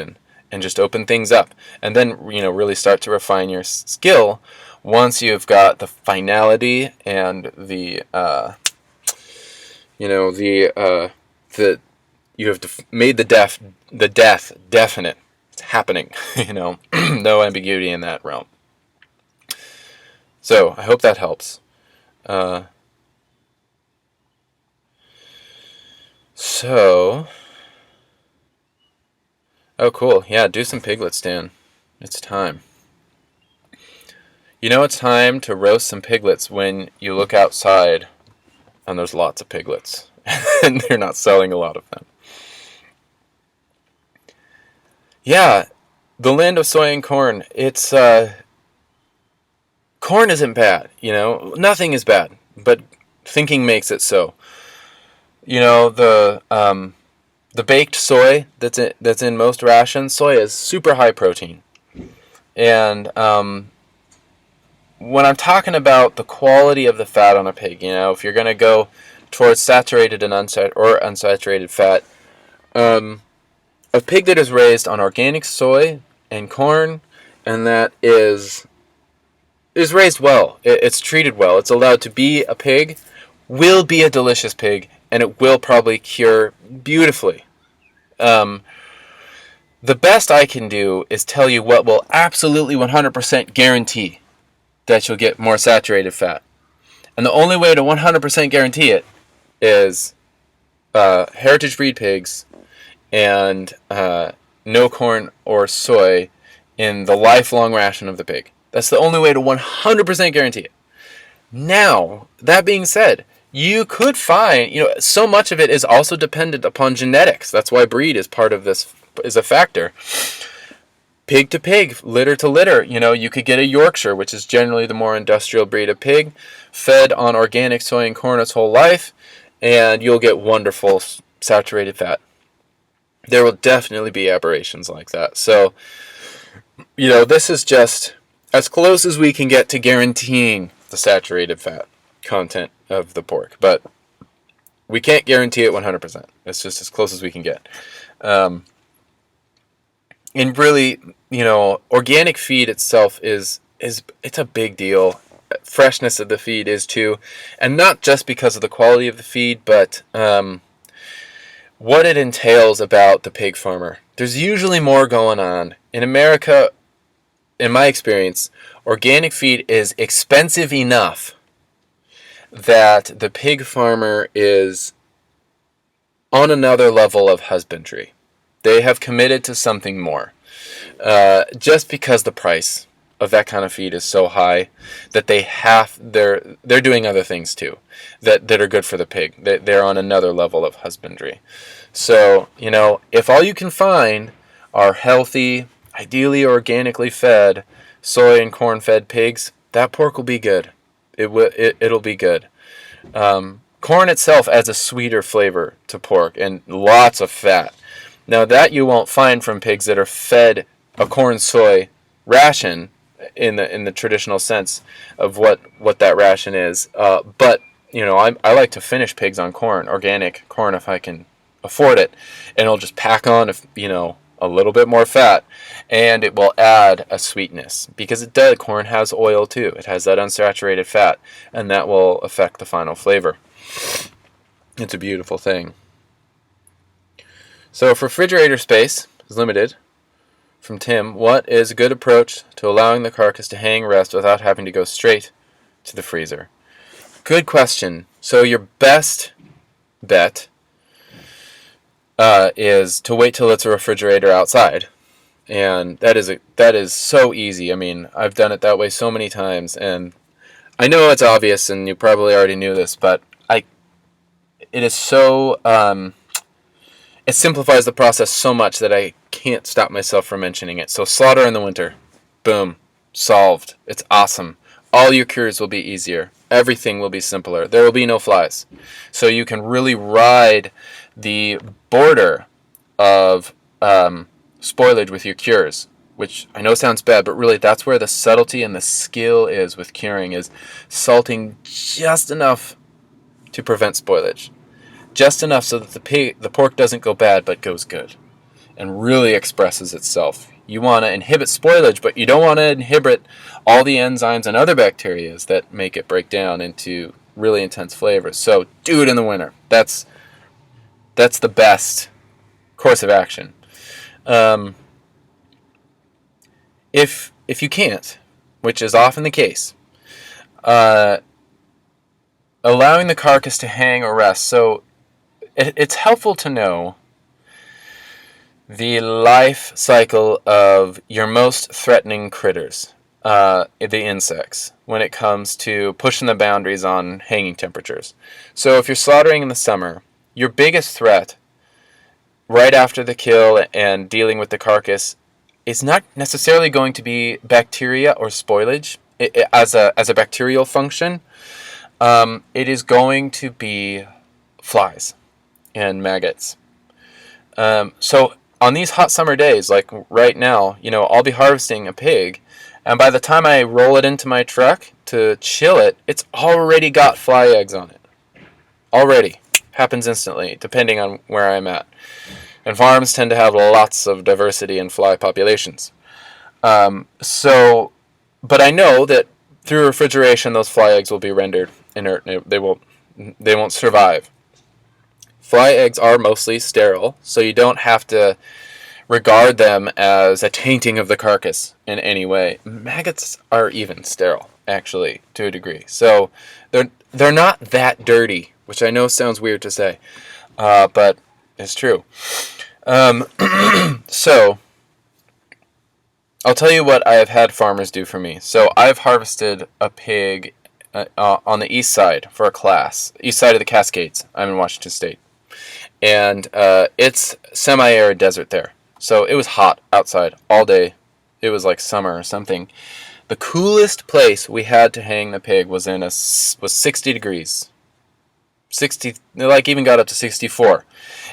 and just open things up, and then really start to refine your skill once you've got the finality and the you have made the death definite. It's happening. No ambiguity in that realm. So I hope that helps. Oh, cool. Yeah, do some piglets, Dan. It's time. It's time to roast some piglets when you look outside and there's lots of piglets and they're not selling a lot of them. Yeah, the land of soy and corn. It's corn corn isn't bad, nothing is bad, but thinking makes it so. The baked soy that's in most rations, soy is super high protein. And when I'm talking about the quality of the fat on a pig, if you're going to go towards saturated and unsaturated fat, a pig that is raised on organic soy and corn, and that is raised well, it's treated well, it's allowed to be a pig, will be a delicious pig, and it will probably cure beautifully. The best I can do is tell you what will absolutely 100% guarantee that you'll get more saturated fat. And the only way to 100% guarantee it is heritage breed pigs and no corn or soy in the lifelong ration of the pig. That's the only way to 100% guarantee it. Now, that being said, you could find, so much of it is also dependent upon genetics. That's why breed is part of this, is a factor. Pig to pig, litter to litter, you could get a Yorkshire, which is generally the more industrial breed of pig, fed on organic soy and corn its whole life, and you'll get wonderful saturated fat. There will definitely be aberrations like that. So, this is just as close as we can get to guaranteeing the saturated fat content of the pork, but we can't guarantee it 100%. It's just as close as we can get. And really, organic feed itself it's a big deal. Freshness of the feed is too, and not just because of the quality of the feed, but what it entails about the pig farmer. There's usually more going on. In America, in my experience, organic feed is expensive enough that the pig farmer is on another level of husbandry. They have committed to something more. Just because the price of that kind of feed is so high that they're doing other things too that are good for the pig. They're on another level of husbandry. So, if all you can find are healthy, ideally organically fed, soy and corn fed pigs, that pork will be good. It'll be good. Corn itself adds a sweeter flavor to pork and lots of fat. Now that you won't find from pigs that are fed a corn soy ration in the traditional sense of what that ration is. But I like to finish pigs on corn, organic corn, if I can afford it, and I'll just pack on a little bit more fat, and it will add a sweetness because corn has oil too. It has that unsaturated fat, and that will affect the final flavor. It's a beautiful thing. So if refrigerator space is limited, from Tim, what is a good approach to allowing the carcass to hang rest without having to go straight to the freezer? Good question. So your best bet is to wait till it's a refrigerator outside. And that is so easy. I mean, I've done it that way so many times, and I know it's obvious and you probably already knew this, but it is so it simplifies the process so much that I can't stop myself from mentioning it. So slaughter in the winter. Boom. Solved. It's awesome. All your cures will be easier. Everything will be simpler. There will be no flies. So you can really ride the border of spoilage with your cures, which I know sounds bad, but really that's where the subtlety and the skill is with curing, is salting just enough to prevent spoilage. Just enough so that the pork doesn't go bad but goes good and really expresses itself. You want to inhibit spoilage, but you don't want to inhibit all the enzymes and other bacteria that make it break down into really intense flavors. So do it in the winter. That's the best course of action. If you can't, which is often the case, allowing the carcass to hang or rest. So it's helpful to know the life cycle of your most threatening critters, the insects, when it comes to pushing the boundaries on hanging temperatures. So if you're slaughtering in the summer, your biggest threat right after the kill and dealing with the carcass is not necessarily going to be bacteria or spoilage. as a bacterial function, it is going to be flies and maggots. So on these hot summer days, like right now, I'll be harvesting a pig, and by the time I roll it into my truck to chill it, it's already got fly eggs on it. Already. Happens instantly, depending on where I'm at. And farms tend to have lots of diversity in fly populations. But I know that through refrigeration, those fly eggs will be rendered inert. They won't survive. Fly eggs are mostly sterile, so you don't have to regard them as a tainting of the carcass in any way. Maggots are even sterile, actually, to a degree. So they're not that dirty, which I know sounds weird to say, but it's true. So I'll tell you what I have had farmers do for me. So I've harvested a pig on the east side for a class, east side of the Cascades. I'm in Washington State. And it's semi-arid desert there. So it was hot outside all day. It was like summer or something. The coolest place we had to hang the pig was 60 degrees. 60, like even got up to 64.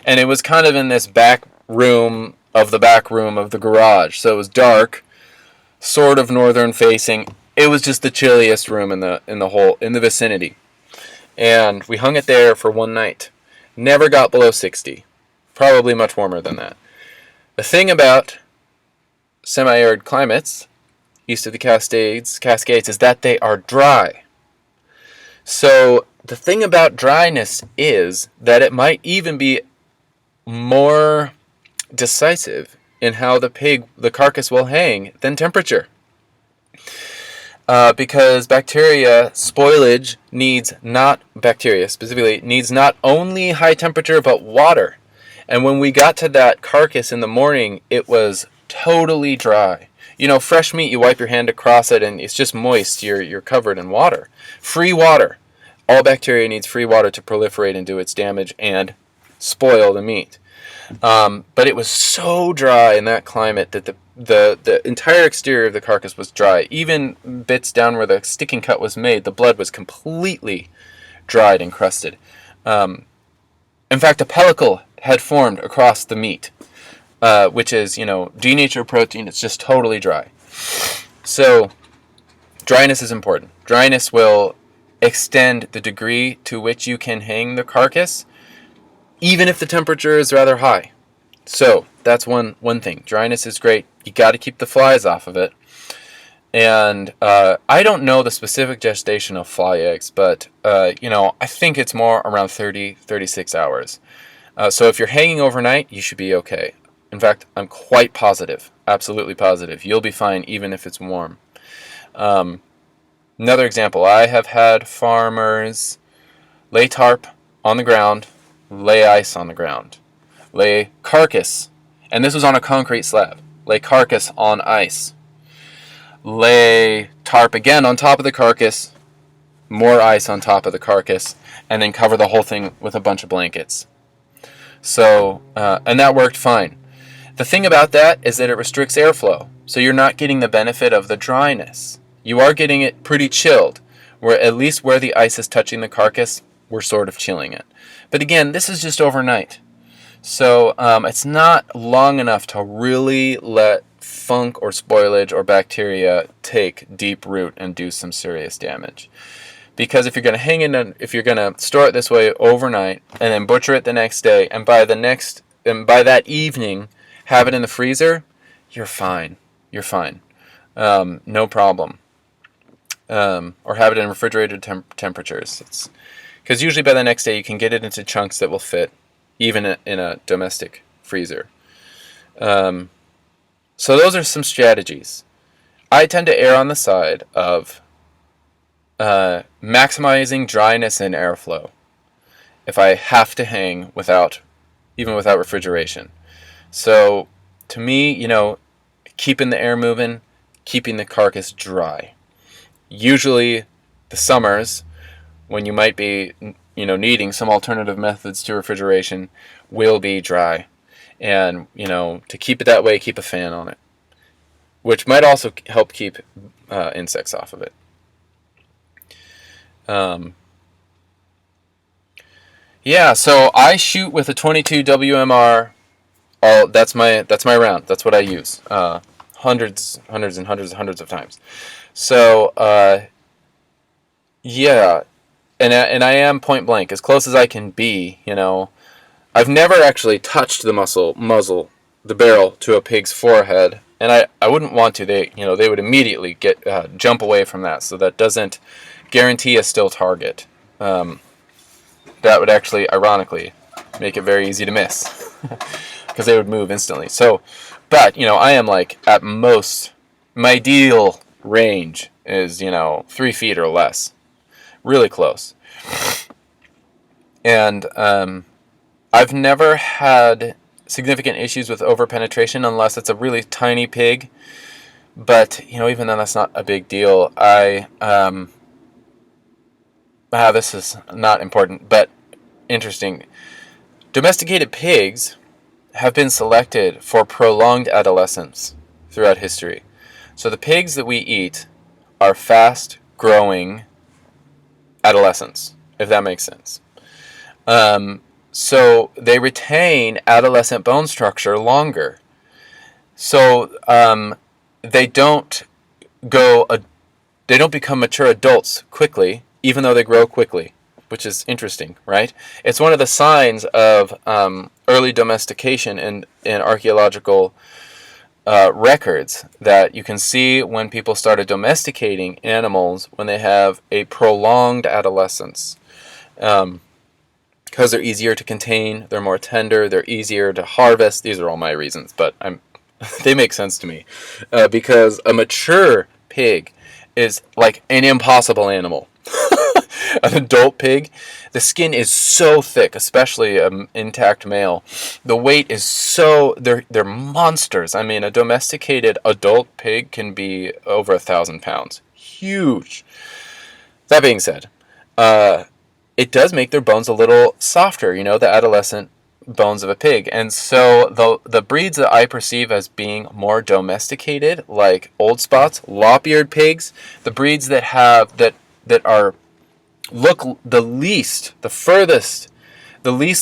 And it was kind of in this back room of the garage. So it was dark, sort of northern facing. It was just the chilliest room in the vicinity. And we hung it there for one night. Never got below 60. Probably much warmer than that. The thing about semi-arid climates east of the Cascades is that they are dry. So the thing about dryness is that it might even be more decisive in how the carcass will hang than temperature. Because spoilage needs not only high temperature but water. And when we got to that carcass in the morning, it was totally dry. Fresh meat, you wipe your hand across it and it's just moist. You're covered in water. Free water. All bacteria needs free water to proliferate and do its damage and spoil the meat. But it was so dry in that climate that the entire exterior of the carcass was dry. Even bits down where the sticking cut was made, the blood was completely dried and crusted. In fact, a pellicle had formed across the meat, which is, denatured protein. It's just totally dry. So dryness is important. Dryness will extend the degree to which you can hang the carcass, even if the temperature is rather high. So that's one thing. Dryness is great. You got to keep the flies off of it. And I don't know the specific gestation of fly eggs, but I think it's more around 36 hours. So if you're hanging overnight, you should be okay. In fact, I'm quite positive, absolutely positive, you'll be fine even if it's warm. Another example, I have had farmers lay tarp on the ground, lay ice on the ground, lay carcass, and this was on a concrete slab, lay carcass on ice, lay tarp again on top of the carcass, more ice on top of the carcass, and then cover the whole thing with a bunch of blankets. So, and that worked fine. The thing about that is that it restricts airflow, so you're not getting the benefit of the dryness. You are getting it pretty chilled, where at least where the ice is touching the carcass, we're sort of chilling it. But again, this is just overnight. So it's not long enough to really let funk or spoilage or bacteria take deep root and do some serious damage. Because if you're going to if you're going to store it this way overnight and then butcher it the next day, and by that evening have it in the freezer, you're fine. You're fine. No problem. Or have it in refrigerated temperatures. Because usually by the next day you can get it into chunks that will fit, even in a domestic freezer. So those are some strategies. I tend to err on the side of maximizing dryness and airflow if I have to hang even without refrigeration. So to me, keeping the air moving, keeping the carcass dry. Usually the summers, when you might be needing some alternative methods to refrigeration, will be dry. And to keep it that way, keep a fan on it, which might also help keep insects off of it. Yeah, so I shoot with a 22 WMR. That's my round. That's what I use. Hundreds of times. So yeah, and I am point blank, as close as I can be. I've never actually touched the muzzle, the barrel to a pig's forehead, and I wouldn't want to. They would immediately jump away from that, so that doesn't guarantee a still target. That would actually, ironically, make it very easy to miss because they would move instantly. So, but I am like at most, my ideal range is 3 feet or less, really close. And I've never had significant issues with overpenetration unless it's a really tiny pig. But even then, that's not a big deal. This is not important, but interesting. Domesticated pigs have been selected for prolonged adolescence throughout history. So the pigs that we eat are fast-growing adolescents, if that makes sense. So they retain adolescent bone structure longer. So they don't become mature adults quickly, even though they grow quickly, which is interesting, right? It's one of the signs of early domestication in archaeological records, that you can see when people started domesticating animals when they have a prolonged adolescence. Because they're easier to contain, they're more tender, they're easier to harvest. These are all my reasons, but they make sense to me. Because a mature pig is like an impossible animal. An adult pig, the skin is so thick, especially an intact male. The weight is they're monsters. I mean, a domesticated adult pig can be over 1,000 pounds. Huge. That being said, it does make their bones a little softer, the adolescent bones of a pig. And so the breeds that I perceive as being more domesticated, like old spots, lop-eared pigs, the breeds that look the least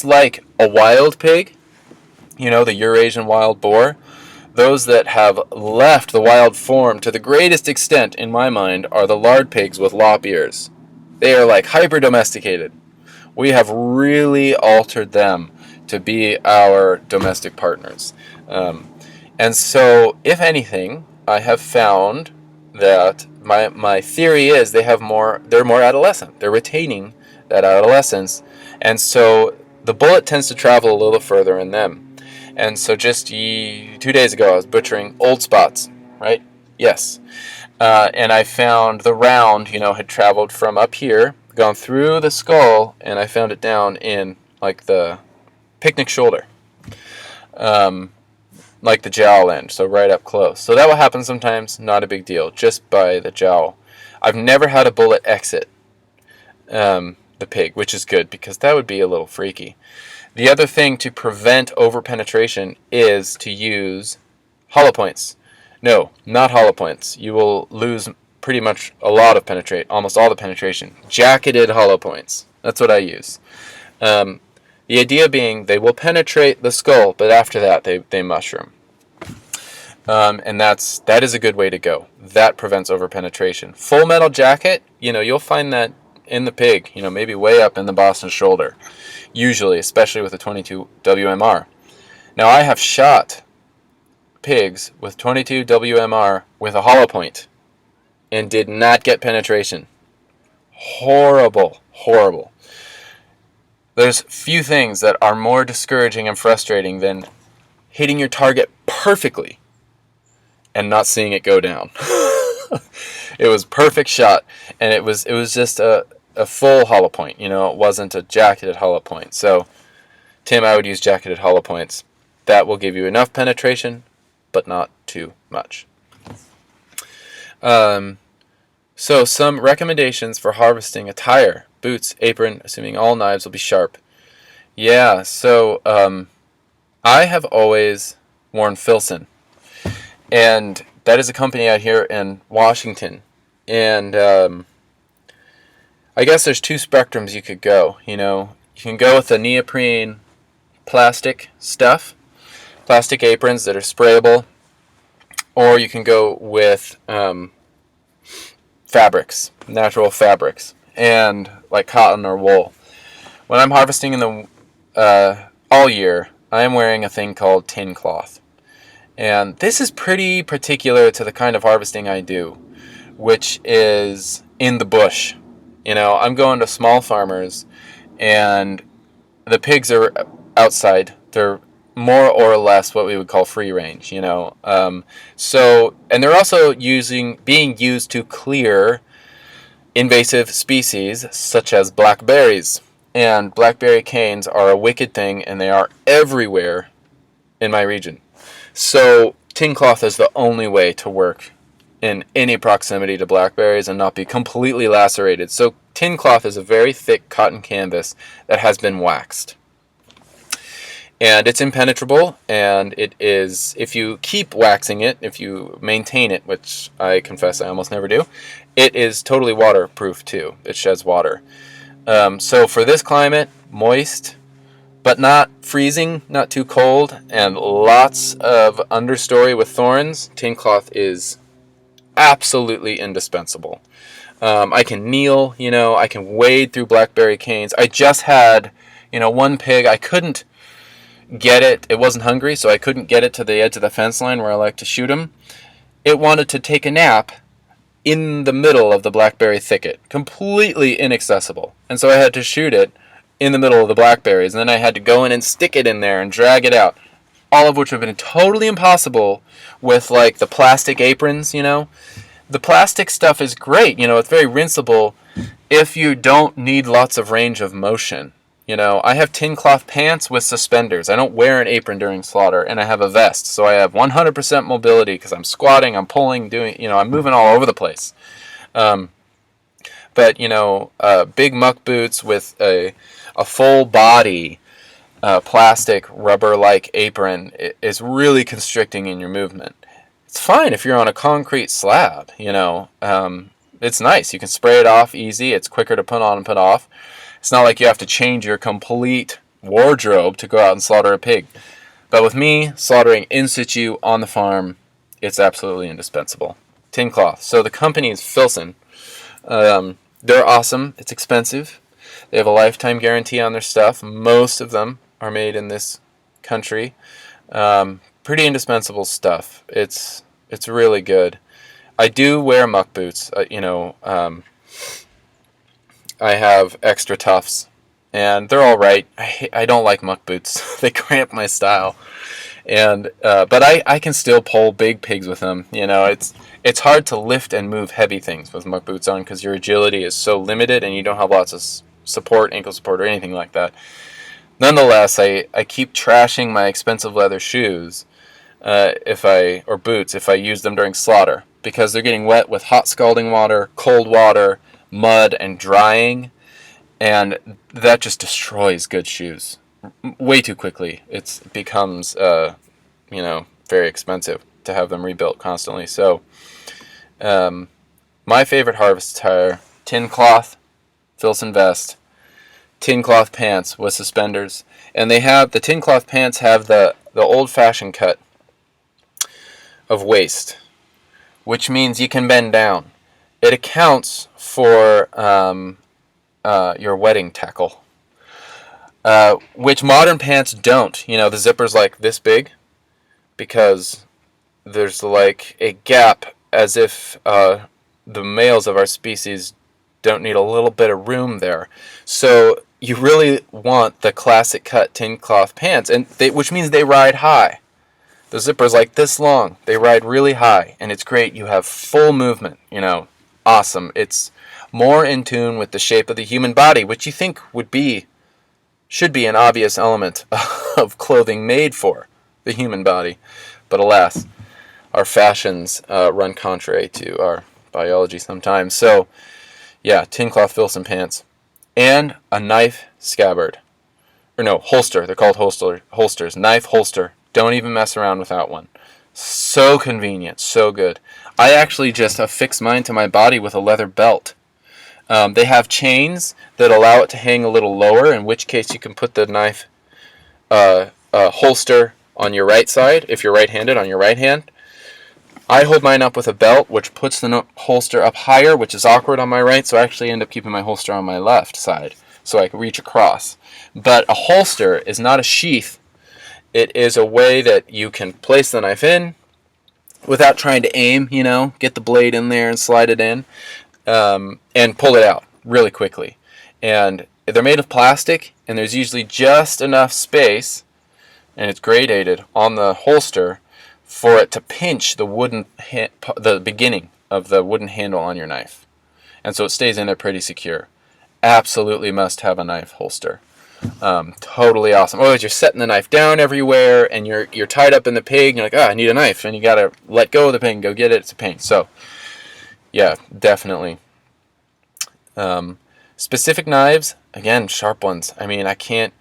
like a wild pig, the Eurasian wild boar, those that have left the wild form to the greatest extent, in my mind, are the lard pigs with lop ears. They are like hyper-domesticated. We have really altered them to be our domestic partners. And so, if anything, I have found that my theory is they're more adolescent. They're retaining that adolescence. And so the bullet tends to travel a little further in them. And so just 2 days ago, I was butchering old spots, right? Yes. And I found the round, had traveled from up here, gone through the skull, and I found it down in like the picnic shoulder. Like the jowl end, so right up close. So that will happen sometimes, not a big deal, just by the jowl. I've never had a bullet exit the pig, which is good, because that would be a little freaky. The other thing to prevent overpenetration is to use hollow points. No, not hollow points. You will lose pretty much a lot of almost all the penetration. Jacketed hollow points. That's what I use. The idea being they will penetrate the skull, but after that they mushroom. And that is a good way to go. That prevents overpenetration. Full metal jacket, you'll find that in the pig, maybe way up in the Boston shoulder. Usually, especially with a 22 WMR. Now, I have shot pigs with 22 WMR with a hollow point and did not get penetration. Horrible. There's few things that are more discouraging and frustrating than hitting your target perfectly and not seeing it go down. It was perfect shot, and it was just a full hollow point. It wasn't a jacketed hollow point. So, Tim, I would use jacketed hollow points. That will give you enough penetration, but not too much. So some recommendations for harvesting attire: boots, apron, assuming all knives will be sharp. Yeah, so I have always worn Filson. And That is a company out here in Washington. And I guess there's two spectrums you could go. You can go with the neoprene plastic stuff, plastic aprons that are sprayable, or you can go with fabrics, natural fabrics, and like cotton or wool. When I'm harvesting in the all year, I am wearing a thing called tin cloth. And this is pretty particular to the kind of harvesting I do, which is in the bush. I'm going to small farmers, and the pigs are outside. They're more or less what we would call free range, and they're also being used to clear invasive species such as blackberries. And blackberry canes are a wicked thing, and they are everywhere in my region. So tin cloth is the only way to work in any proximity to blackberries and not be completely lacerated. So tin cloth is a very thick cotton canvas that has been waxed. And it's impenetrable, and it is, if you keep waxing it, if you maintain it, which I confess I almost never do, it is totally waterproof too. It sheds water. So for this climate, moist, but not freezing, not too cold, and lots of understory with thorns, tin cloth is absolutely indispensable. I can kneel, I can wade through blackberry canes. I just had, one pig, I couldn't get it. It wasn't hungry, so I couldn't get it to the edge of the fence line where I like to shoot them. It wanted to take a nap in the middle of the blackberry thicket, completely inaccessible. And so I had to shoot it in the middle of the blackberries, and then I had to go in and stick it in there and drag it out. All of which would have been totally impossible with like the plastic aprons, The plastic stuff is great, it's very rinsable if you don't need lots of range of motion. I have tin cloth pants with suspenders. I don't wear an apron during slaughter, and I have a vest. So I have 100% mobility because I'm squatting, I'm pulling, I'm moving all over the place. But big muck boots with a full body plastic rubber-like apron is really constricting in your movement. It's fine if you're on a concrete slab, it's nice. You can spray it off easy. It's quicker to put on and put off. It's not like you have to change your complete wardrobe to go out and slaughter a pig. But with me, slaughtering in situ on the farm, it's absolutely indispensable. Tin cloth. So the company is Filson. They're awesome. It's expensive. They have a lifetime guarantee on their stuff. Most of them are made in this country. Pretty indispensable stuff. It's really good. I do wear muck boots. I have extra toughs, and they're all right. I don't like muck boots. They cramp my style. And but I can still pull big pigs with them. It's hard to lift and move heavy things with muck boots on because your agility is so limited, and you don't have lots of support, ankle support, or anything like that. Nonetheless, I keep trashing my expensive leather shoes or boots if I use them during slaughter, because they're getting wet with hot scalding water, cold water, mud, and drying, and that just destroys good shoes way too quickly. It becomes very expensive to have them rebuilt constantly. So my favorite harvest attire: tin cloth, Filson vest, tin cloth pants with suspenders, and the tin cloth pants have the old-fashioned cut of waist, which means you can bend down. It accounts for your wedding tackle, which modern pants don't. The zipper's like this big because there's like a gap, as if the males of our species don't need a little bit of room there. So you really want the classic cut tin cloth pants, which means they ride high. The zipper's like this long. They ride really high, and it's great. You have full movement, awesome. It's more in tune with the shape of the human body, which you think should be an obvious element of clothing made for the human body. But alas, our fashions run contrary to our biology sometimes. So, yeah, tin cloth Filson pants. And a knife scabbard. Or no, holster. They're called holsters. Knife holster. Don't even mess around without one. So convenient, so good. I actually just affix mine to my body with a leather belt. They have chains that allow it to hang a little lower, in which case you can put the knife holster on your right side, if you're right-handed, on your right hand. I hold mine up with a belt, which puts the holster up higher, which is awkward on my right, so I actually end up keeping my holster on my left side, so I can reach across. But a holster is not a sheath. It is a way that you can place the knife in without trying to aim, get the blade in there and slide it in, and pull it out really quickly. And they're made of plastic, and there's usually just enough space, and it's gradated on the holster for it to pinch the beginning of the wooden handle on your knife. And so it stays in there pretty secure. Absolutely must have a knife holster. Totally awesome. Otherwise, you're setting the knife down everywhere, and you're tied up in the pig, and you're like, I need a knife, and you gotta let go of the pig and go get it. It's a pain. So, yeah, definitely. Specific knives, again, sharp ones. I mean, I can't.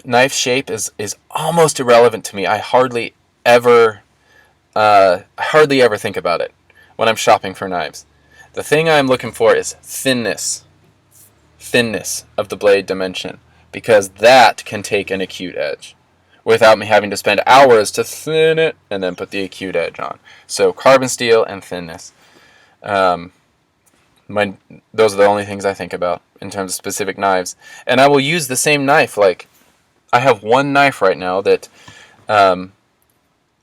Knife shape is almost irrelevant to me. I hardly ever think about it when I'm shopping for knives. The thing I'm looking for is thinness of the blade dimension, because that can take an acute edge without me having to spend hours to thin it and then put the acute edge on. So carbon steel and thinness. Those are the only things I think about in terms of specific knives. And I will use the same knife. Like, I have one knife right now that I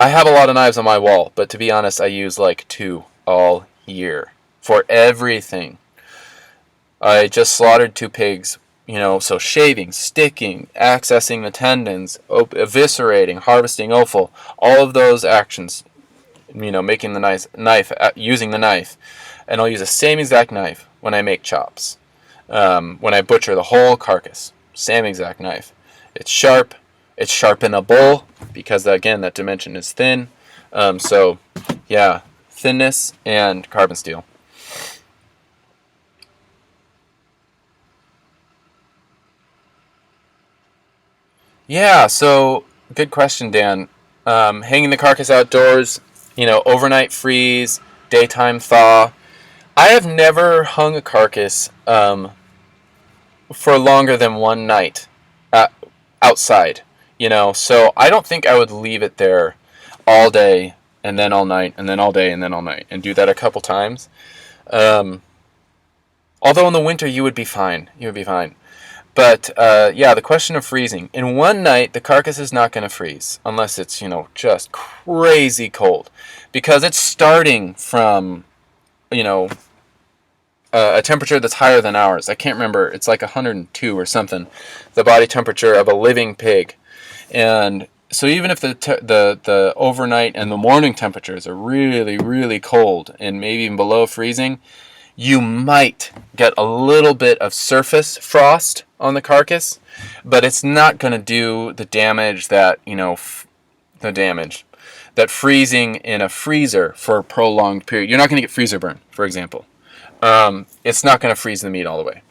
have a lot of knives on my wall, but to be honest, I use like 2 all year for everything. I just slaughtered 2 pigs, so shaving, sticking, accessing the tendons, eviscerating, harvesting offal, all of those actions, making the knife, using the knife. And I'll use the same exact knife when I make chops. When I butcher the whole carcass, same exact knife. It's sharp, it's sharpenable, because again, that dimension is thin. So, yeah, thinness and carbon steel. Yeah, so good question, Dan. Hanging the carcass outdoors, overnight freeze, daytime thaw. I have never hung a carcass for longer than one night outside, so I don't think I would leave it there all day and then all night and then all day and then all night and do that a couple times. Although in the winter you would be fine. But, yeah, the question of freezing. In one night, the carcass is not going to freeze unless it's, just crazy cold. Because it's starting from, a temperature that's higher than ours. I can't remember. It's like 102 or something, the body temperature of a living pig. And so even if the overnight and the morning temperatures are really, really cold and maybe even below freezing, you might get a little bit of surface frost on the carcass, but it's not going to do the damage that, that freezing in a freezer for a prolonged period. You're not going to get freezer burn, for example. It's not going to freeze the meat all the way,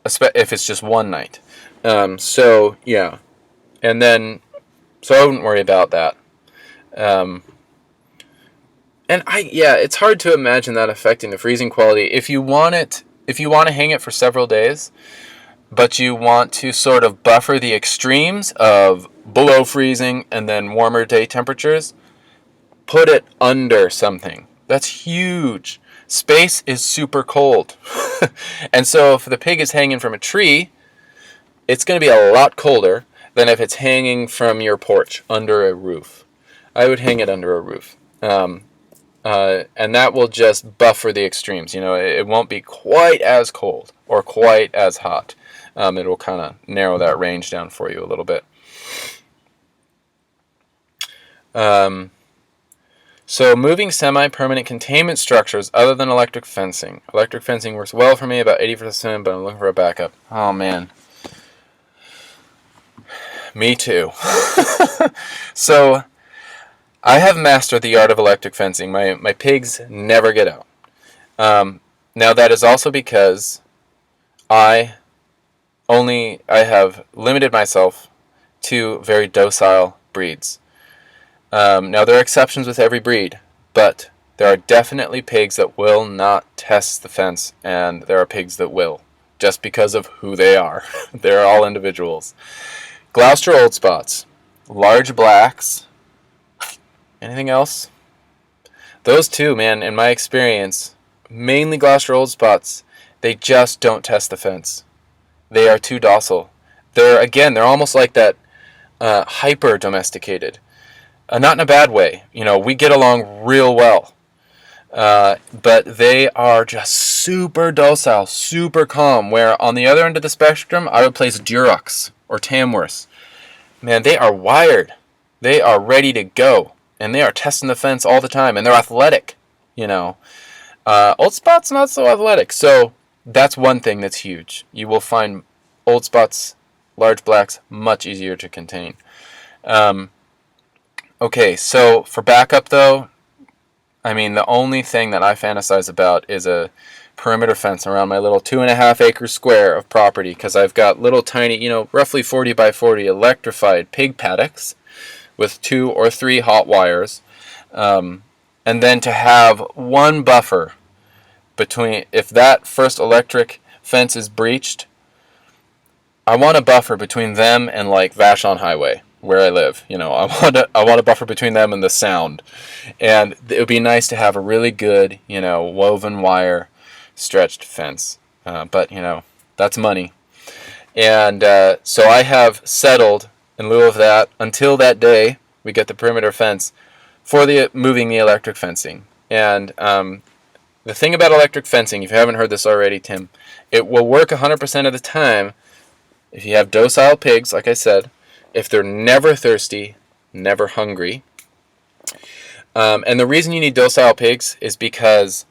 if it's just one night. So, yeah. And then, so I wouldn't worry about that. And it's hard to imagine that affecting the freezing quality. If you want to hang it for several days, but you want to sort of buffer the extremes of below freezing and then warmer day temperatures, put it under something. That's huge. Space is super cold. And so if the pig is hanging from a tree, it's going to be a lot colder than if it's hanging from your porch under a roof. I would hang it under a roof. And that will just buffer the extremes. It won't be quite as cold or quite as hot. It will kind of narrow that range down for you a little bit. So moving semi-permanent containment structures other than electric fencing. Electric fencing works well for me, about 80%, but I'm looking for a backup. Oh, man. Me too. So I have mastered the art of electric fencing. My pigs never get out. Now that is also because I have limited myself to very docile breeds. Now, there are exceptions with every breed, but there are definitely pigs that will not test the fence, and there are pigs that will, just because of who they are. They're all individuals. Gloucester Old Spots, large blacks. Anything else? Those two, man, in my experience, mainly Gloucester Old Spots, they just don't test the fence. They are too docile. They're almost like that hyper domesticated. Not in a bad way. We get along real well. But they are just super docile, super calm, where on the other end of the spectrum, I would place Durocs or Tamworths. Man, they are wired. They are ready to go. And they are testing the fence all the time. And they're athletic, Old Spot's not so athletic. So that's one thing that's huge. You will find Old Spots, large blacks, much easier to contain. Okay, so for backup though, the only thing that I fantasize about is a perimeter fence around my little 2.5 acre square of property, because I've got little tiny, roughly 40 by 40 electrified pig paddocks with 2 or 3 hot wires, and then to have one buffer between, if that first electric fence is breached, I want a buffer between them and like Vashon Highway, where I live. I want a buffer between them and the sound. And it would be nice to have a really good, woven wire stretched fence. But that's money. And so I have settled, in lieu of that, until that day we get the perimeter fence, for moving the electric fencing. And the thing about electric fencing, if you haven't heard this already, Tim, it will work 100% of the time if you have docile pigs, like I said, if they're never thirsty, never hungry. And the reason you need docile pigs is because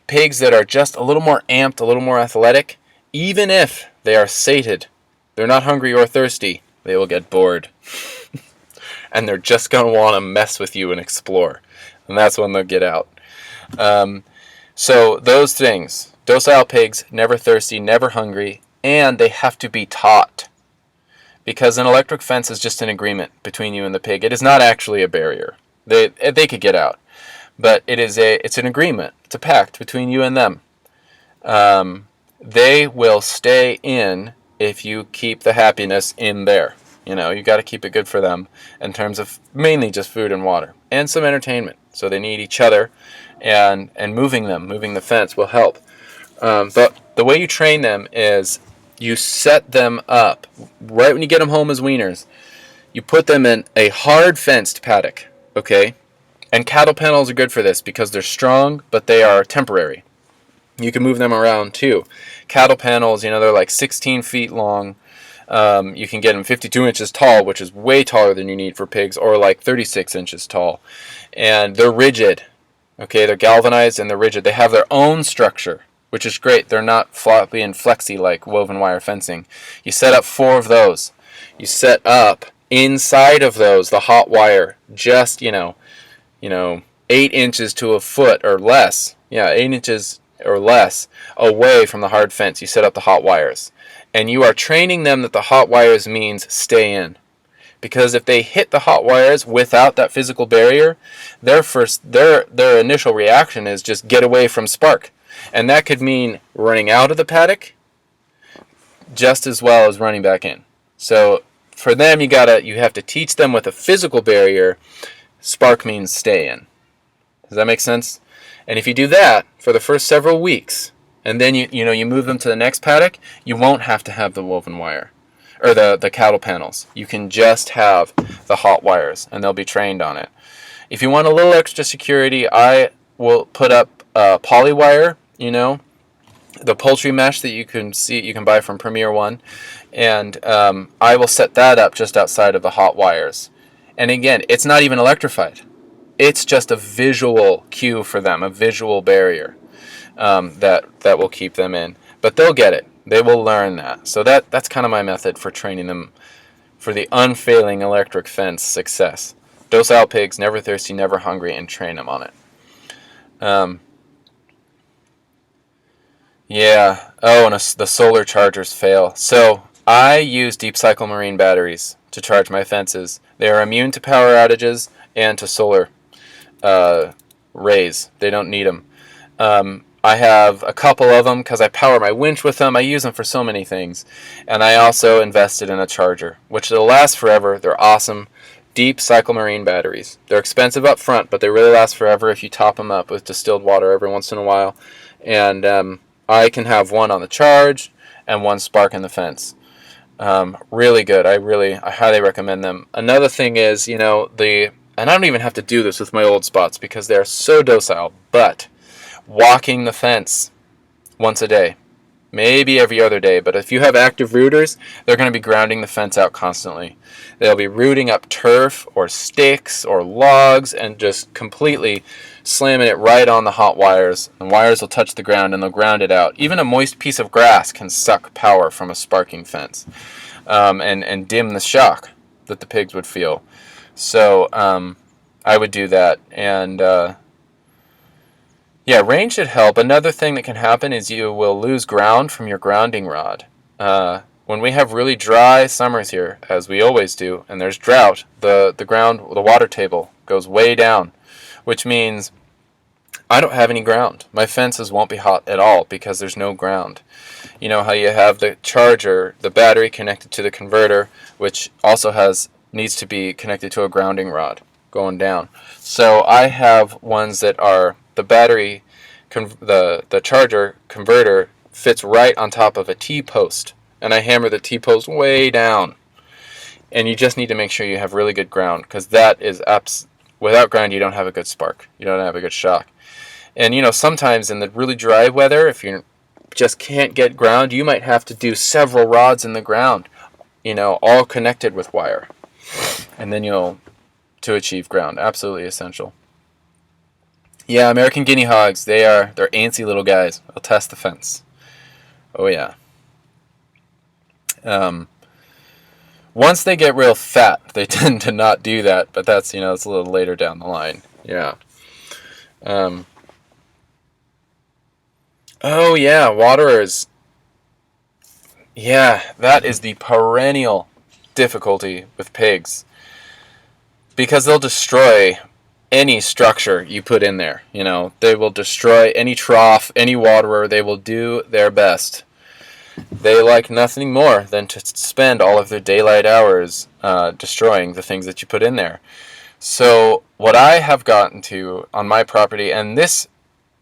pigs that are just a little more amped, a little more athletic, even if they are sated, they're not hungry or thirsty, they will get bored. And they're just going to want to mess with you and explore. And that's when they'll get out. So those things, docile pigs, never thirsty, never hungry, and they have to be taught. Because an electric fence is just an agreement between you and the pig. It is not actually a barrier. They could get out. But it's an agreement. It's a pact between you and them. They will stay in if you keep the happiness in there. You got to keep it good for them in terms of mainly just food and water. And some entertainment. So they need each other. And moving the fence will help. But the way you train them is you set them up right when you get them home as weaners. You put them in a hard fenced paddock, okay? And cattle panels are good for this because they're strong, but they are temporary. You can move them around too. Cattle panels, they're like 16 feet long. You can get them 52 inches tall, which is way taller than you need for pigs, or like 36 inches tall. And they're rigid, okay? They're galvanized and they're rigid. They have their own structure, which is great. They're not floppy and flexy like woven wire fencing. You set up 4 of those. You set up inside of those the hot wire, just 8 inches to a foot or less. Yeah, 8 inches or less away from the hard fence. You set up the hot wires, and you are training them that the hot wires means stay in. Because if they hit the hot wires without that physical barrier, their initial reaction is just get away from spark. And that could mean running out of the paddock just as well as running back in. So for them, you have to teach them with a physical barrier. Spark means stay in. Does that make sense? And if you do that for the first several weeks, and then you move them to the next paddock, you won't have to have the woven wire or the cattle panels. You can just have the hot wires, and they'll be trained on it. If you want a little extra security, I will put up poly wire. The poultry mesh that you can buy from Premier One, and I will set that up just outside of the hot wires. And again, it's not even electrified. It's just a visual cue for them, a visual barrier that will keep them in. But they'll get it. They will learn that. So that's kind of my method for training them for the unfailing electric fence success. Docile pigs, never thirsty, never hungry, and train them on it. Yeah. Oh, and the solar chargers fail. So I use deep cycle marine batteries to charge my fences. They are immune to power outages, and to solar rays. They don't need them. I have a couple of them because I power my winch with them. I use them for so many things. And I also invested in a charger, which will last forever. They're awesome. Deep cycle marine batteries. They're expensive up front, but they really last forever if you top them up with distilled water every once in a while. And I can have one on the charge and one spark in the fence. Really good. I highly recommend them. Another thing is, and I don't even have to do this with my old spots because they're so docile, but walking the fence once a day, maybe every other day, but if you have active rooters, they're going to be grounding the fence out constantly. They'll be rooting up turf or sticks or logs and just completely slamming it right on the hot wires, and wires will touch the ground and they'll ground it out. Even a moist piece of grass can suck power from a sparking fence, and dim the shock that the pigs would feel. So I would do that. And yeah, rain should help. Another thing that can happen is you will lose ground from your grounding rod. When we have really dry summers here, as we always do, and there's drought, the water table goes way down, which means I don't have any ground. My fences won't be hot at all because there's no ground. You know how you have the charger, the battery connected to the converter, which also needs to be connected to a grounding rod going down. So I have ones that are the battery, the charger converter fits right on top of a T-post, and I hammer the T-post way down. And you just need to make sure you have really good ground, because that is without ground you don't have a good spark. You don't have a good shock. And sometimes in the really dry weather, if you just can't get ground, you might have to do several rods in the ground, all connected with wire, and then to achieve ground. Absolutely essential. Yeah, American guinea hogs, they're antsy little guys. They'll test the fence. Oh yeah. Once they get real fat, they tend to not do that, but that's, it's a little later down the line. Yeah. Oh yeah, waterers. Yeah, that is the perennial difficulty with pigs, because they'll destroy any structure you put in there. They will destroy any trough, any waterer. They will do their best. They like nothing more than to spend all of their daylight hours destroying the things that you put in there. So what I have gotten to on my property, and this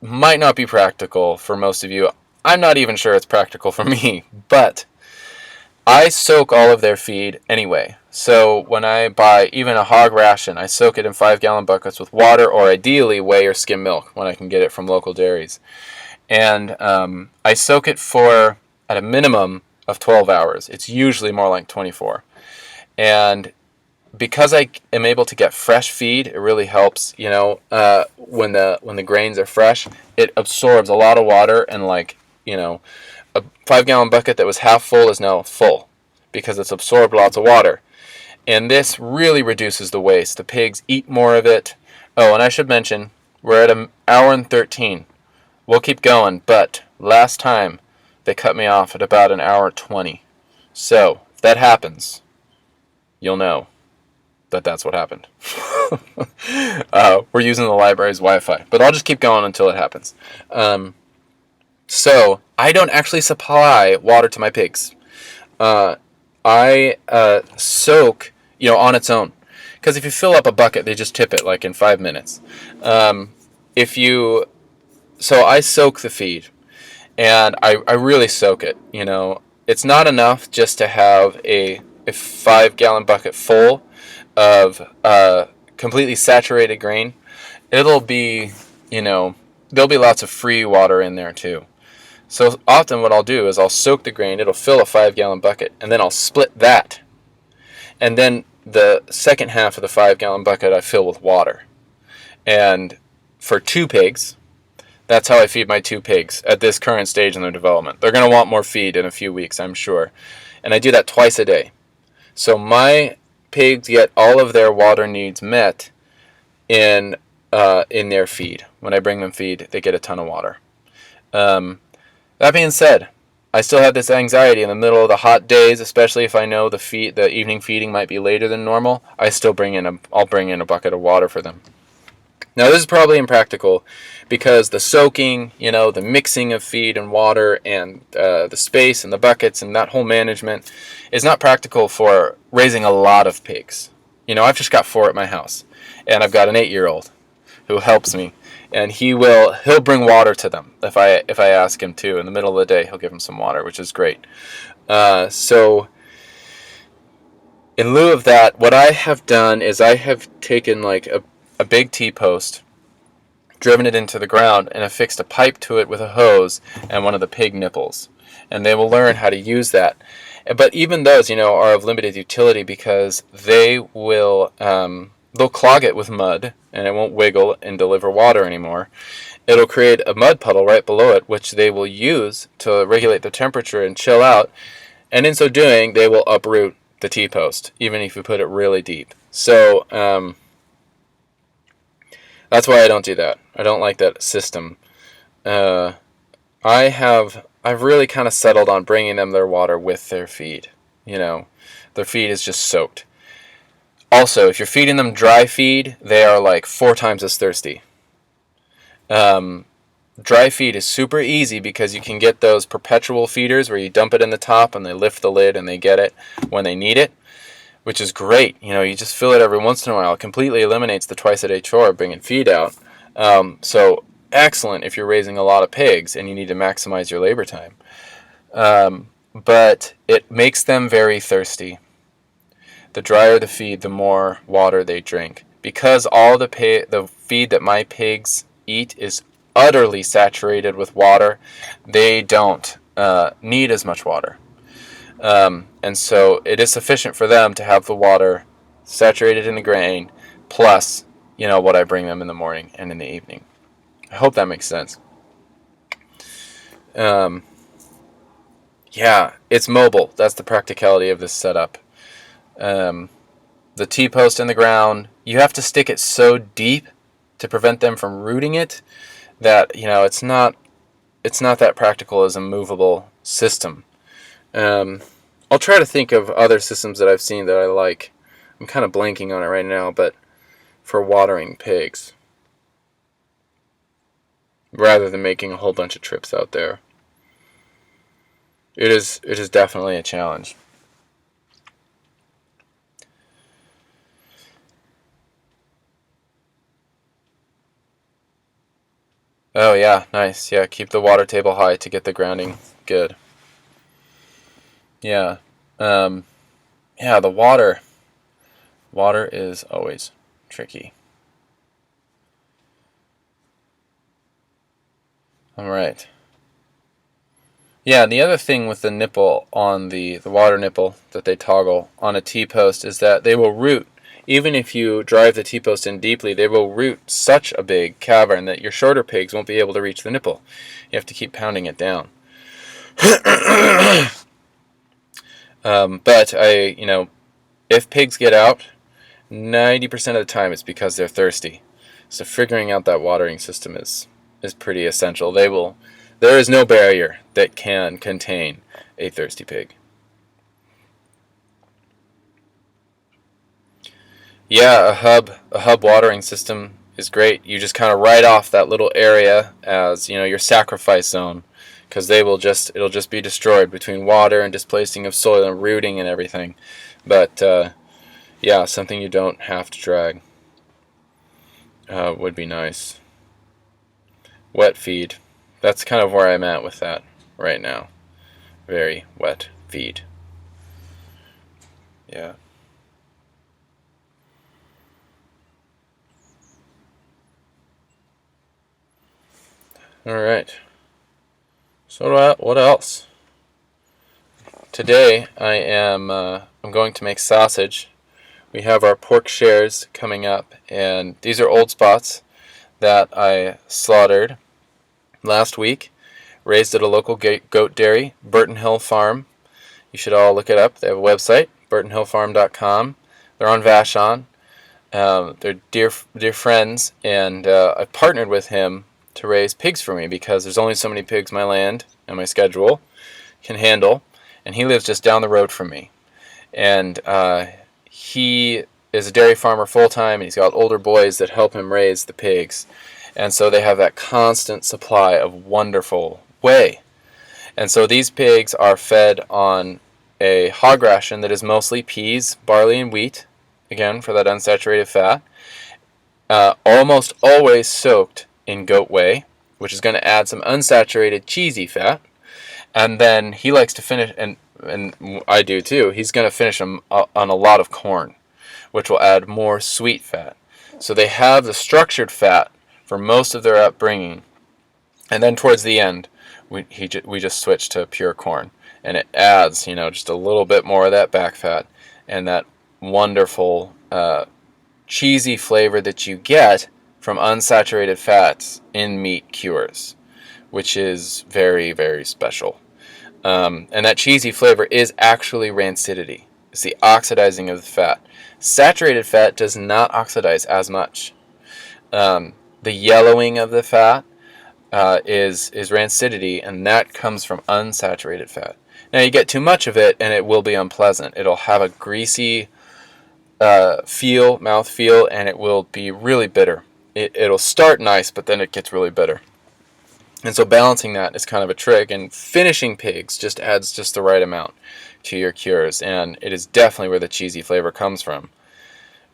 might not be practical for most of you, I'm not even sure it's practical for me, but I soak all of their feed anyway. So when I buy even a hog ration, I soak it in 5-gallon buckets with water, or ideally whey or skim milk when I can get it from local dairies. And I soak it for, at a minimum of 12 hours. It's usually more like 24. And because I am able to get fresh feed, it really helps. When the grains are fresh, it absorbs a lot of water, and a 5-gallon bucket that was half full is now full because it's absorbed lots of water. And this really reduces the waste. The pigs eat more of it. Oh, and I should mention, we're at an hour and 13. We'll keep going, but last time they cut me off at about an hour 20. So if that happens, you'll know that that's what happened. We're using the library's Wi-Fi, but I'll just keep going until it happens. So I don't actually supply water to my pigs. I soak, on its own, because if you fill up a bucket, they just tip it like in 5 minutes. So I soak the feed, and I really soak it. It's not enough just to have a 5-gallon bucket full of completely saturated grain. It'll be, there'll be lots of free water in there too. So often what I'll do is I'll soak the grain, it'll fill a 5-gallon bucket, and then I'll split that. And then the second half of the 5-gallon bucket I fill with water. And for 2 pigs, that's how I feed my 2 pigs at this current stage in their development. They're going to want more feed in a few weeks, I'm sure. And I do that twice a day. So my pigs get all of their water needs met in their feed. When I bring them feed, they get a ton of water. That being said, I still have this anxiety in the middle of the hot days, especially if I know the evening feeding might be later than normal. I'll bring in a bucket of water for them. Now this is probably impractical because the soaking, the mixing of feed and water and the space and the buckets and that whole management is not practical for raising a lot of pigs. I've just got 4 at my house, and I've got an 8-year-old who helps me, and he'll bring water to them if I ask him to. In the middle of the day, he'll give them some water, which is great. So in lieu of that, what I have done is I have taken like a big T-post, driven it into the ground, and affixed a pipe to it with a hose and one of the pig nipples. And they will learn how to use that. But even those, are of limited utility because they'll clog it with mud, and it won't wiggle and deliver water anymore. It'll create a mud puddle right below it, which they will use to regulate the temperature and chill out. And in so doing, they will uproot the T-post, even if you put it really deep. So that's why I don't do that. I don't like that system. I've really kind of settled on bringing them their water with their feed. Their feed is just soaked. Also, if you're feeding them dry feed, they are like 4 times as thirsty. Dry feed is super easy because you can get those perpetual feeders where you dump it in the top and they lift the lid and they get it when they need it, which is great. You just fill it every once in a while. It completely eliminates the twice-a-day chore of bringing feed out. So excellent if you're raising a lot of pigs and you need to maximize your labor time. But it makes them very thirsty. The drier the feed, the more water they drink. Because all the feed that my pigs eat is utterly saturated with water, they don't need as much water. And so it is sufficient for them to have the water saturated in the grain, plus, what I bring them in the morning and in the evening. I hope that makes sense. Yeah, it's mobile. That's the practicality of this setup. The T-post in the ground, you have to stick it so deep to prevent them from rooting it that, it's not that practical as a movable system. I'll try to think of other systems that I've seen that I like. I'm kind of blanking on it right now, but for watering pigs, rather than making a whole bunch of trips out there. It is definitely a challenge. Oh yeah, nice. Yeah, keep the water table high to get the grounding good. Yeah. Yeah, the water. Water is always tricky. All right. Yeah, and the other thing with the nipple on the water nipple that they toggle on a T-post is that they will root. Even if you drive the T-post in deeply, they will root such a big cavern that your shorter pigs won't be able to reach the nipple. You have to keep pounding it down. But if pigs get out, 90% of the time it's because they're thirsty. So figuring out that watering system is pretty essential. There is no barrier that can contain a thirsty pig. Yeah, a hub watering system is great. You just kind of write off that little area as, your sacrifice zone, because it'll just be destroyed between water and displacing of soil and rooting and everything. But yeah, something you don't have to drag would be nice. Wet feed. That's kind of where I'm at with that right now. Very wet feed. Yeah. All right. So what else? Today I'm going to make sausage. We have our pork shares coming up, and these are old spots that I slaughtered last week, raised at a local goat dairy, Burton Hill Farm. You should all look it up. They have a website, burtonhillfarm.com. They're on Vashon. They're dear friends, and I partnered with him to raise pigs for me because there's only so many pigs in my land and my schedule, can handle, and he lives just down the road from me. And he is a dairy farmer full-time, and he's got older boys that help him raise the pigs. And so they have that constant supply of wonderful whey. And so these pigs are fed on a hog ration that is mostly peas, barley, and wheat, again, for that unsaturated fat, almost always soaked in goat whey, which is going to add some unsaturated cheesy fat. And then he likes to finish, and I do too, he's going to finish them on a lot of corn, which will add more sweet fat. So they have the structured fat for most of their upbringing. And then towards the end, we just switch to pure corn. And it adds, just a little bit more of that back fat and that wonderful cheesy flavor that you get from unsaturated fats in meat cures, which is very, very special. And that cheesy flavor is actually rancidity. It's the oxidizing of the fat. Saturated fat does not oxidize as much. The yellowing of the fat is rancidity, and that comes from unsaturated fat. Now you get too much of it, and it will be unpleasant. It'll have a greasy mouth feel, and it will be really bitter. It'll start nice, but then it gets really bitter. And so balancing that is kind of a trick, and finishing pigs just adds just the right amount to your cures, and it is definitely where the cheesy flavor comes from.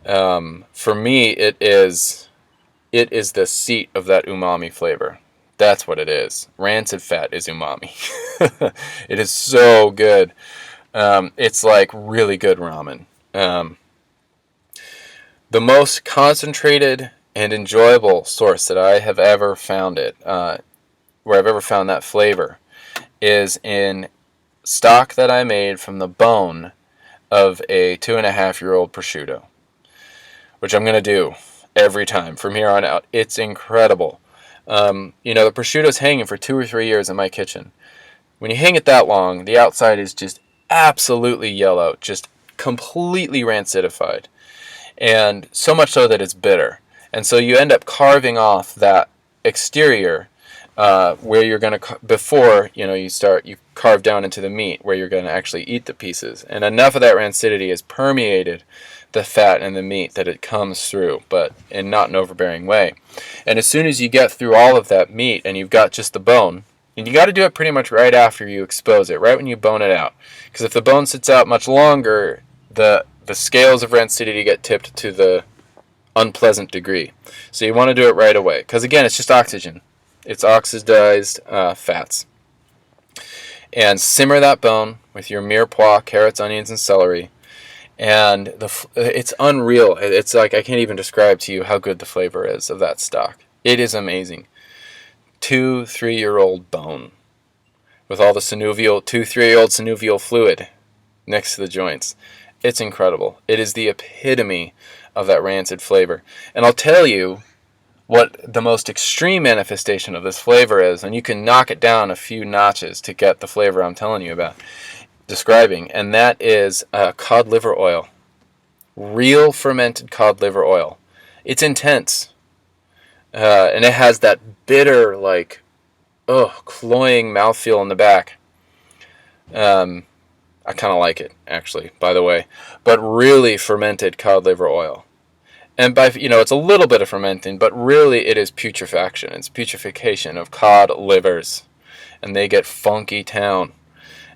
For me, it is the seat of that umami flavor. That's what it is. Rancid fat is umami. It is so good. It's like really good ramen. The most concentrated and enjoyable source that I have ever found where I've ever found that flavor, is in stock that I made from the bone of a 2.5-year-old prosciutto, which I'm going to do every time from here on out. It's incredible. The prosciutto's hanging for 2 or 3 years in my kitchen. When you hang it that long, the outside is just absolutely yellow, just completely rancidified, and so much so that it's bitter. And so you end up carving off that exterior where you're going to, before you carve down into the meat where you're going to actually eat the pieces. And enough of that rancidity has permeated the fat and the meat that it comes through, but in not an overbearing way. And as soon as you get through all of that meat and you've got just the bone, and you got to do it pretty much right after you expose it, right when you bone it out. Because if the bone sits out much longer, the scales of rancidity get tipped to the unpleasant degree. So you want to do it right away. Because again, it's just oxygen. It's oxidized fats. And simmer that bone with your mirepoix, carrots, onions, and celery. And it's unreal. It's like I can't even describe to you how good the flavor is of that stock. It is amazing. 2-3-year-old bone with all the 2-3-year-old synovial fluid next to the joints. It's incredible. It is the epitome of that rancid flavor. And I'll tell you what the most extreme manifestation of this flavor is, and you can knock it down a few notches to get the flavor I'm telling you about, describing, and that is cod liver oil. Real fermented cod liver oil. It's intense. And it has that bitter, cloying mouthfeel in the back. I kind of like it, actually, by the way. But really fermented cod liver oil. And it's a little bit of fermenting, but really it is putrefaction. It's putrefaction of cod livers. And they get funky town.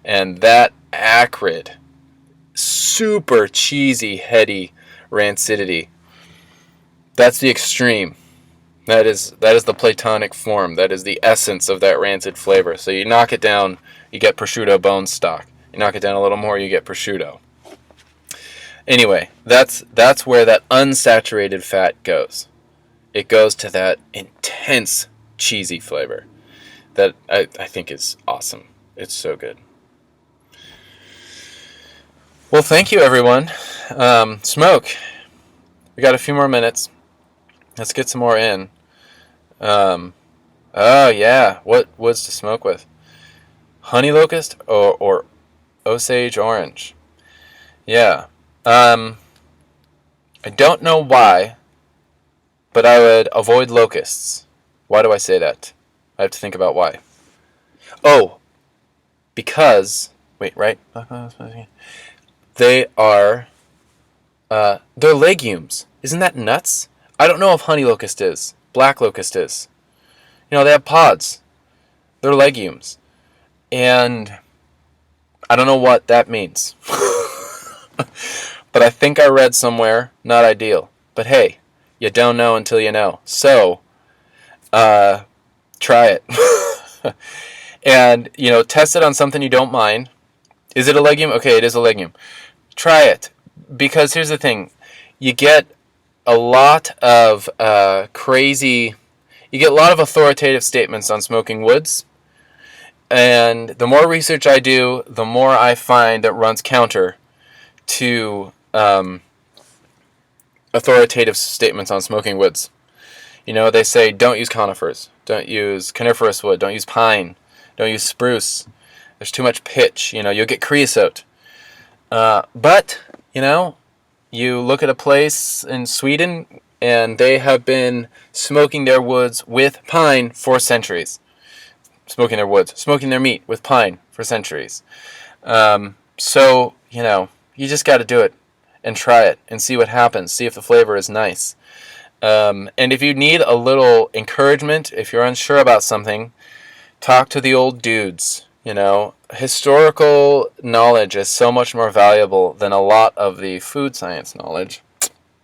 And that acrid, super cheesy, heady rancidity, that's the extreme. That is the platonic form. That is the essence of that rancid flavor. So you knock it down, you get prosciutto bone stock. You knock it down a little more, you get prosciutto. Anyway, that's where that unsaturated fat goes. It goes to that intense cheesy flavor that I think is awesome. It's so good. Well, thank you, everyone. Smoke. We got a few more minutes. Let's get some more in. Oh, yeah. What woods to smoke with? Honey locust or Osage orange? Yeah. I don't know why, but I would avoid locusts. Why do I say that? I have to think about why. Oh, because, wait, right? They are, they're legumes. Isn't that nuts? I don't know if honey locust is. Black locust is. They have pods. They're legumes. And I don't know what that means. But I think I read somewhere, not ideal. But hey, you don't know until you know. So, try it. And, test it on something you don't mind. Is it a legume? Okay, it is a legume. Try it. Because here's the thing. You get a lot of you get a lot of authoritative statements on smoking woods. And the more research I do, the more I find that runs counter to authoritative statements on smoking woods. They say don't use conifers, don't use coniferous wood, don't use pine, don't use spruce. There's too much pitch. You'll get creosote. But, you look at a place in Sweden and they have been smoking their woods with pine for centuries. Smoking their woods, smoking their meat with pine for centuries. So, you just got to do it and try it and see what happens. See if the flavor is nice. And if you need a little encouragement, if you're unsure about something, talk to the old dudes. Historical knowledge is so much more valuable than a lot of the food science knowledge,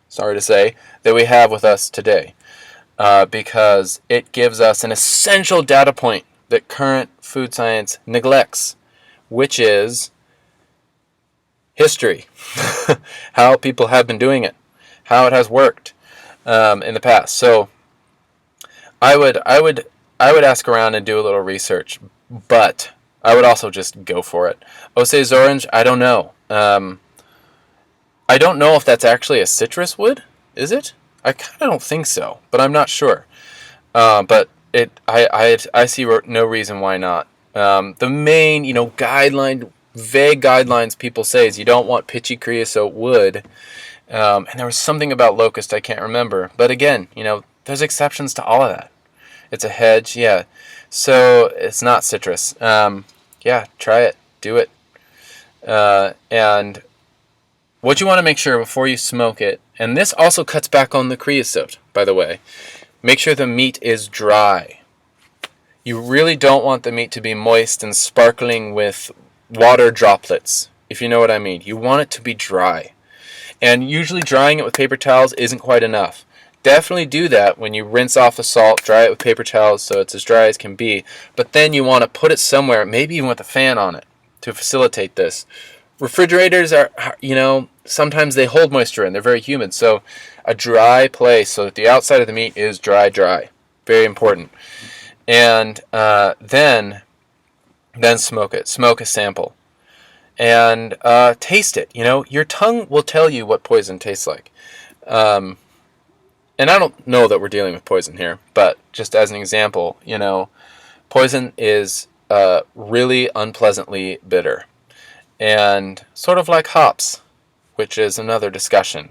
sorry to say, that we have with us today. Because it gives us an essential data point that current food science neglects, which is history. How people have been doing it, how it has worked in the past. So I would ask around and do a little research, but I would also just go for it. Osage orange, I don't know. I don't know if that's actually a citrus wood. Is it? I kind of don't think so, but I'm not sure. But I see no reason why not. The main, vague guidelines people say is you don't want pitchy creosote wood. And there was something about locust I can't remember. But again, there's exceptions to all of that. It's a hedge, yeah. So it's not citrus. Yeah, try it. Do it. And what you want to make sure before you smoke it, and this also cuts back on the creosote, by the way, make sure the meat is dry. You really don't want the meat to be moist and sparkling with water droplets, if you know what I mean. You want it to be dry. And usually drying it with paper towels isn't quite enough. Definitely do that when you rinse off the salt, dry it with paper towels so it's as dry as can be. But then you want to put it somewhere, maybe even with a fan on it, to facilitate this. Refrigerators are, sometimes they hold moisture in. They're very humid. So a dry place so that the outside of the meat is dry. Very important. And then smoke it. Smoke a sample. And taste it. Your tongue will tell you what poison tastes like. And I don't know that we're dealing with poison here, but just as an example, poison is really unpleasantly bitter. And sort of like hops, which is another discussion.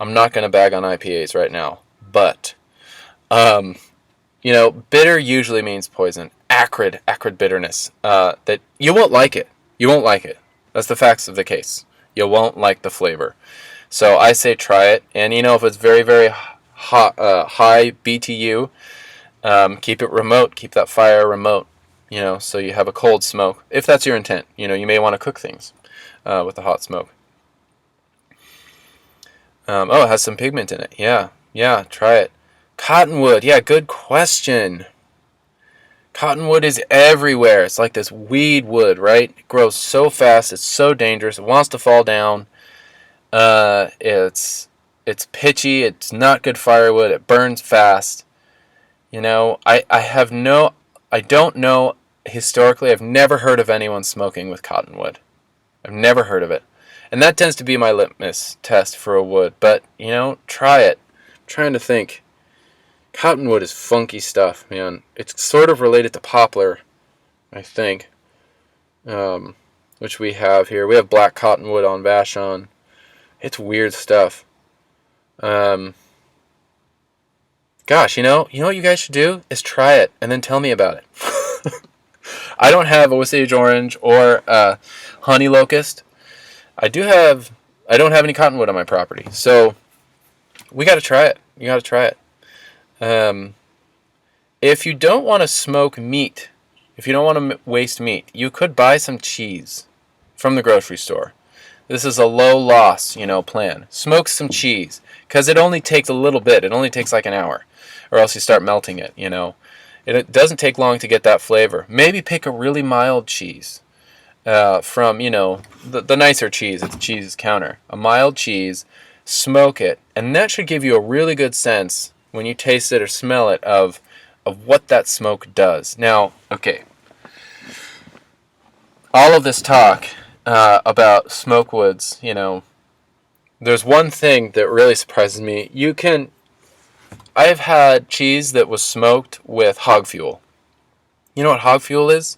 I'm not going to bag on IPAs right now, but, bitter usually means poison. Acrid bitterness. That you won't like it. You won't like it. That's the facts of the case. You won't like the flavor. So I say try it. And if it's very, very high BTU, keep it remote. Keep that fire remote. So you have a cold smoke. If that's your intent. You may want to cook things with the hot smoke. It has some pigment in it. Yeah, try it. Cottonwood. Yeah, good question. Cottonwood is everywhere. It's like this weed wood, right? It grows so fast. It's so dangerous. It wants to fall down. It's pitchy. It's not good firewood. It burns fast. I don't know historically. I've never heard of anyone smoking with cottonwood. I've never heard of it. And that tends to be my litmus test for a wood. But, try it. I'm trying to think. Cottonwood is funky stuff, man. It's sort of related to poplar, I think, which we have here. We have black cottonwood on Vashon. It's weird stuff. Gosh, what you guys should do is try it and then tell me about it. I don't have Osage orange or honey locust. I don't have any cottonwood on my property, so we got to try it. You got to try it. If you don't want to smoke meat, if you don't want to waste meat, you could buy some cheese from the grocery store. This is a low loss, plan. Smoke some cheese, because it only takes a little bit. It only takes like an hour, or else you start melting it. It doesn't take long to get that flavor. Maybe pick a really mild cheese from the nicer cheese at the cheese counter. A mild cheese, smoke it, and that should give you a really good sense when you taste it or smell it of what that smoke does. Now, okay, all of this talk about smoke woods, there's one thing that really surprises me. I've had cheese that was smoked with hog fuel. You know what hog fuel is?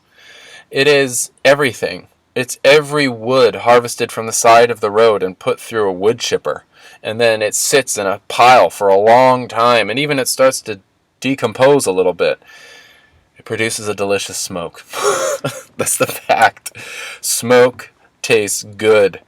It is everything. It's every wood harvested from the side of the road and put through a wood chipper. And then it sits in a pile for a long time. And even it starts to decompose a little bit. It produces a delicious smoke. That's the fact. Smoke tastes good.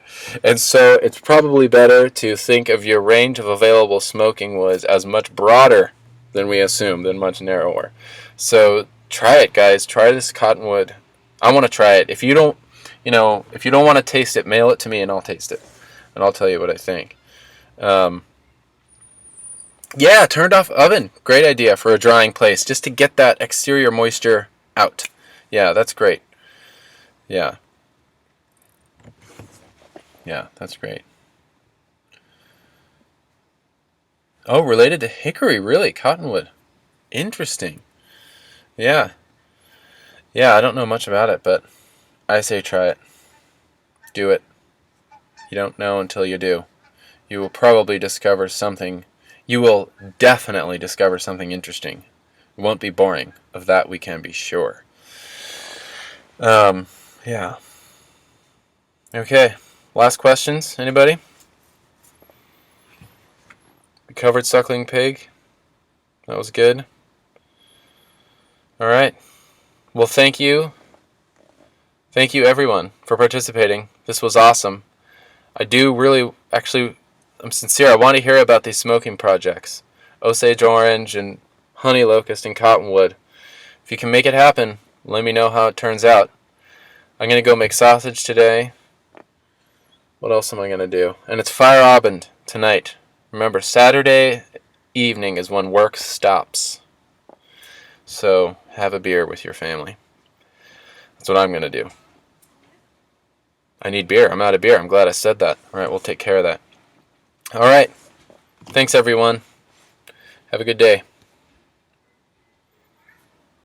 And so it's probably better to think of your range of available smoking woods as much broader than we assume, than much narrower. So try it, guys. Try this cottonwood. I want to try it. If you don't want to taste it, mail it to me and I'll taste it. And I'll tell you what I think. Yeah, turned off oven. Great idea for a drying place, just to get that exterior moisture out. Yeah, that's great. Yeah. Yeah, that's great. Oh, related to hickory, really? Cottonwood. Interesting. Yeah. Yeah, I don't know much about it, but I say try it. Do it. You don't know until you do. You will probably discover something. You will definitely discover something interesting. It won't be boring. Of that we can be sure. Yeah. Okay. Last questions? Anybody? We covered suckling pig. That was good. All right. Well, thank you. Thank you, everyone, for participating. This was awesome. I do really, actually, I'm sincere. I want to hear about these smoking projects. Osage orange and honey locust and cottonwood. If you can make it happen, let me know how it turns out. I'm going to go make sausage today. What else am I going to do? And it's Feierabend tonight. Remember, Saturday evening is when work stops. So have a beer with your family. That's what I'm going to do. I need beer. I'm out of beer. I'm glad I said that. All right, we'll take care of that. All right. Thanks, everyone. Have a good day.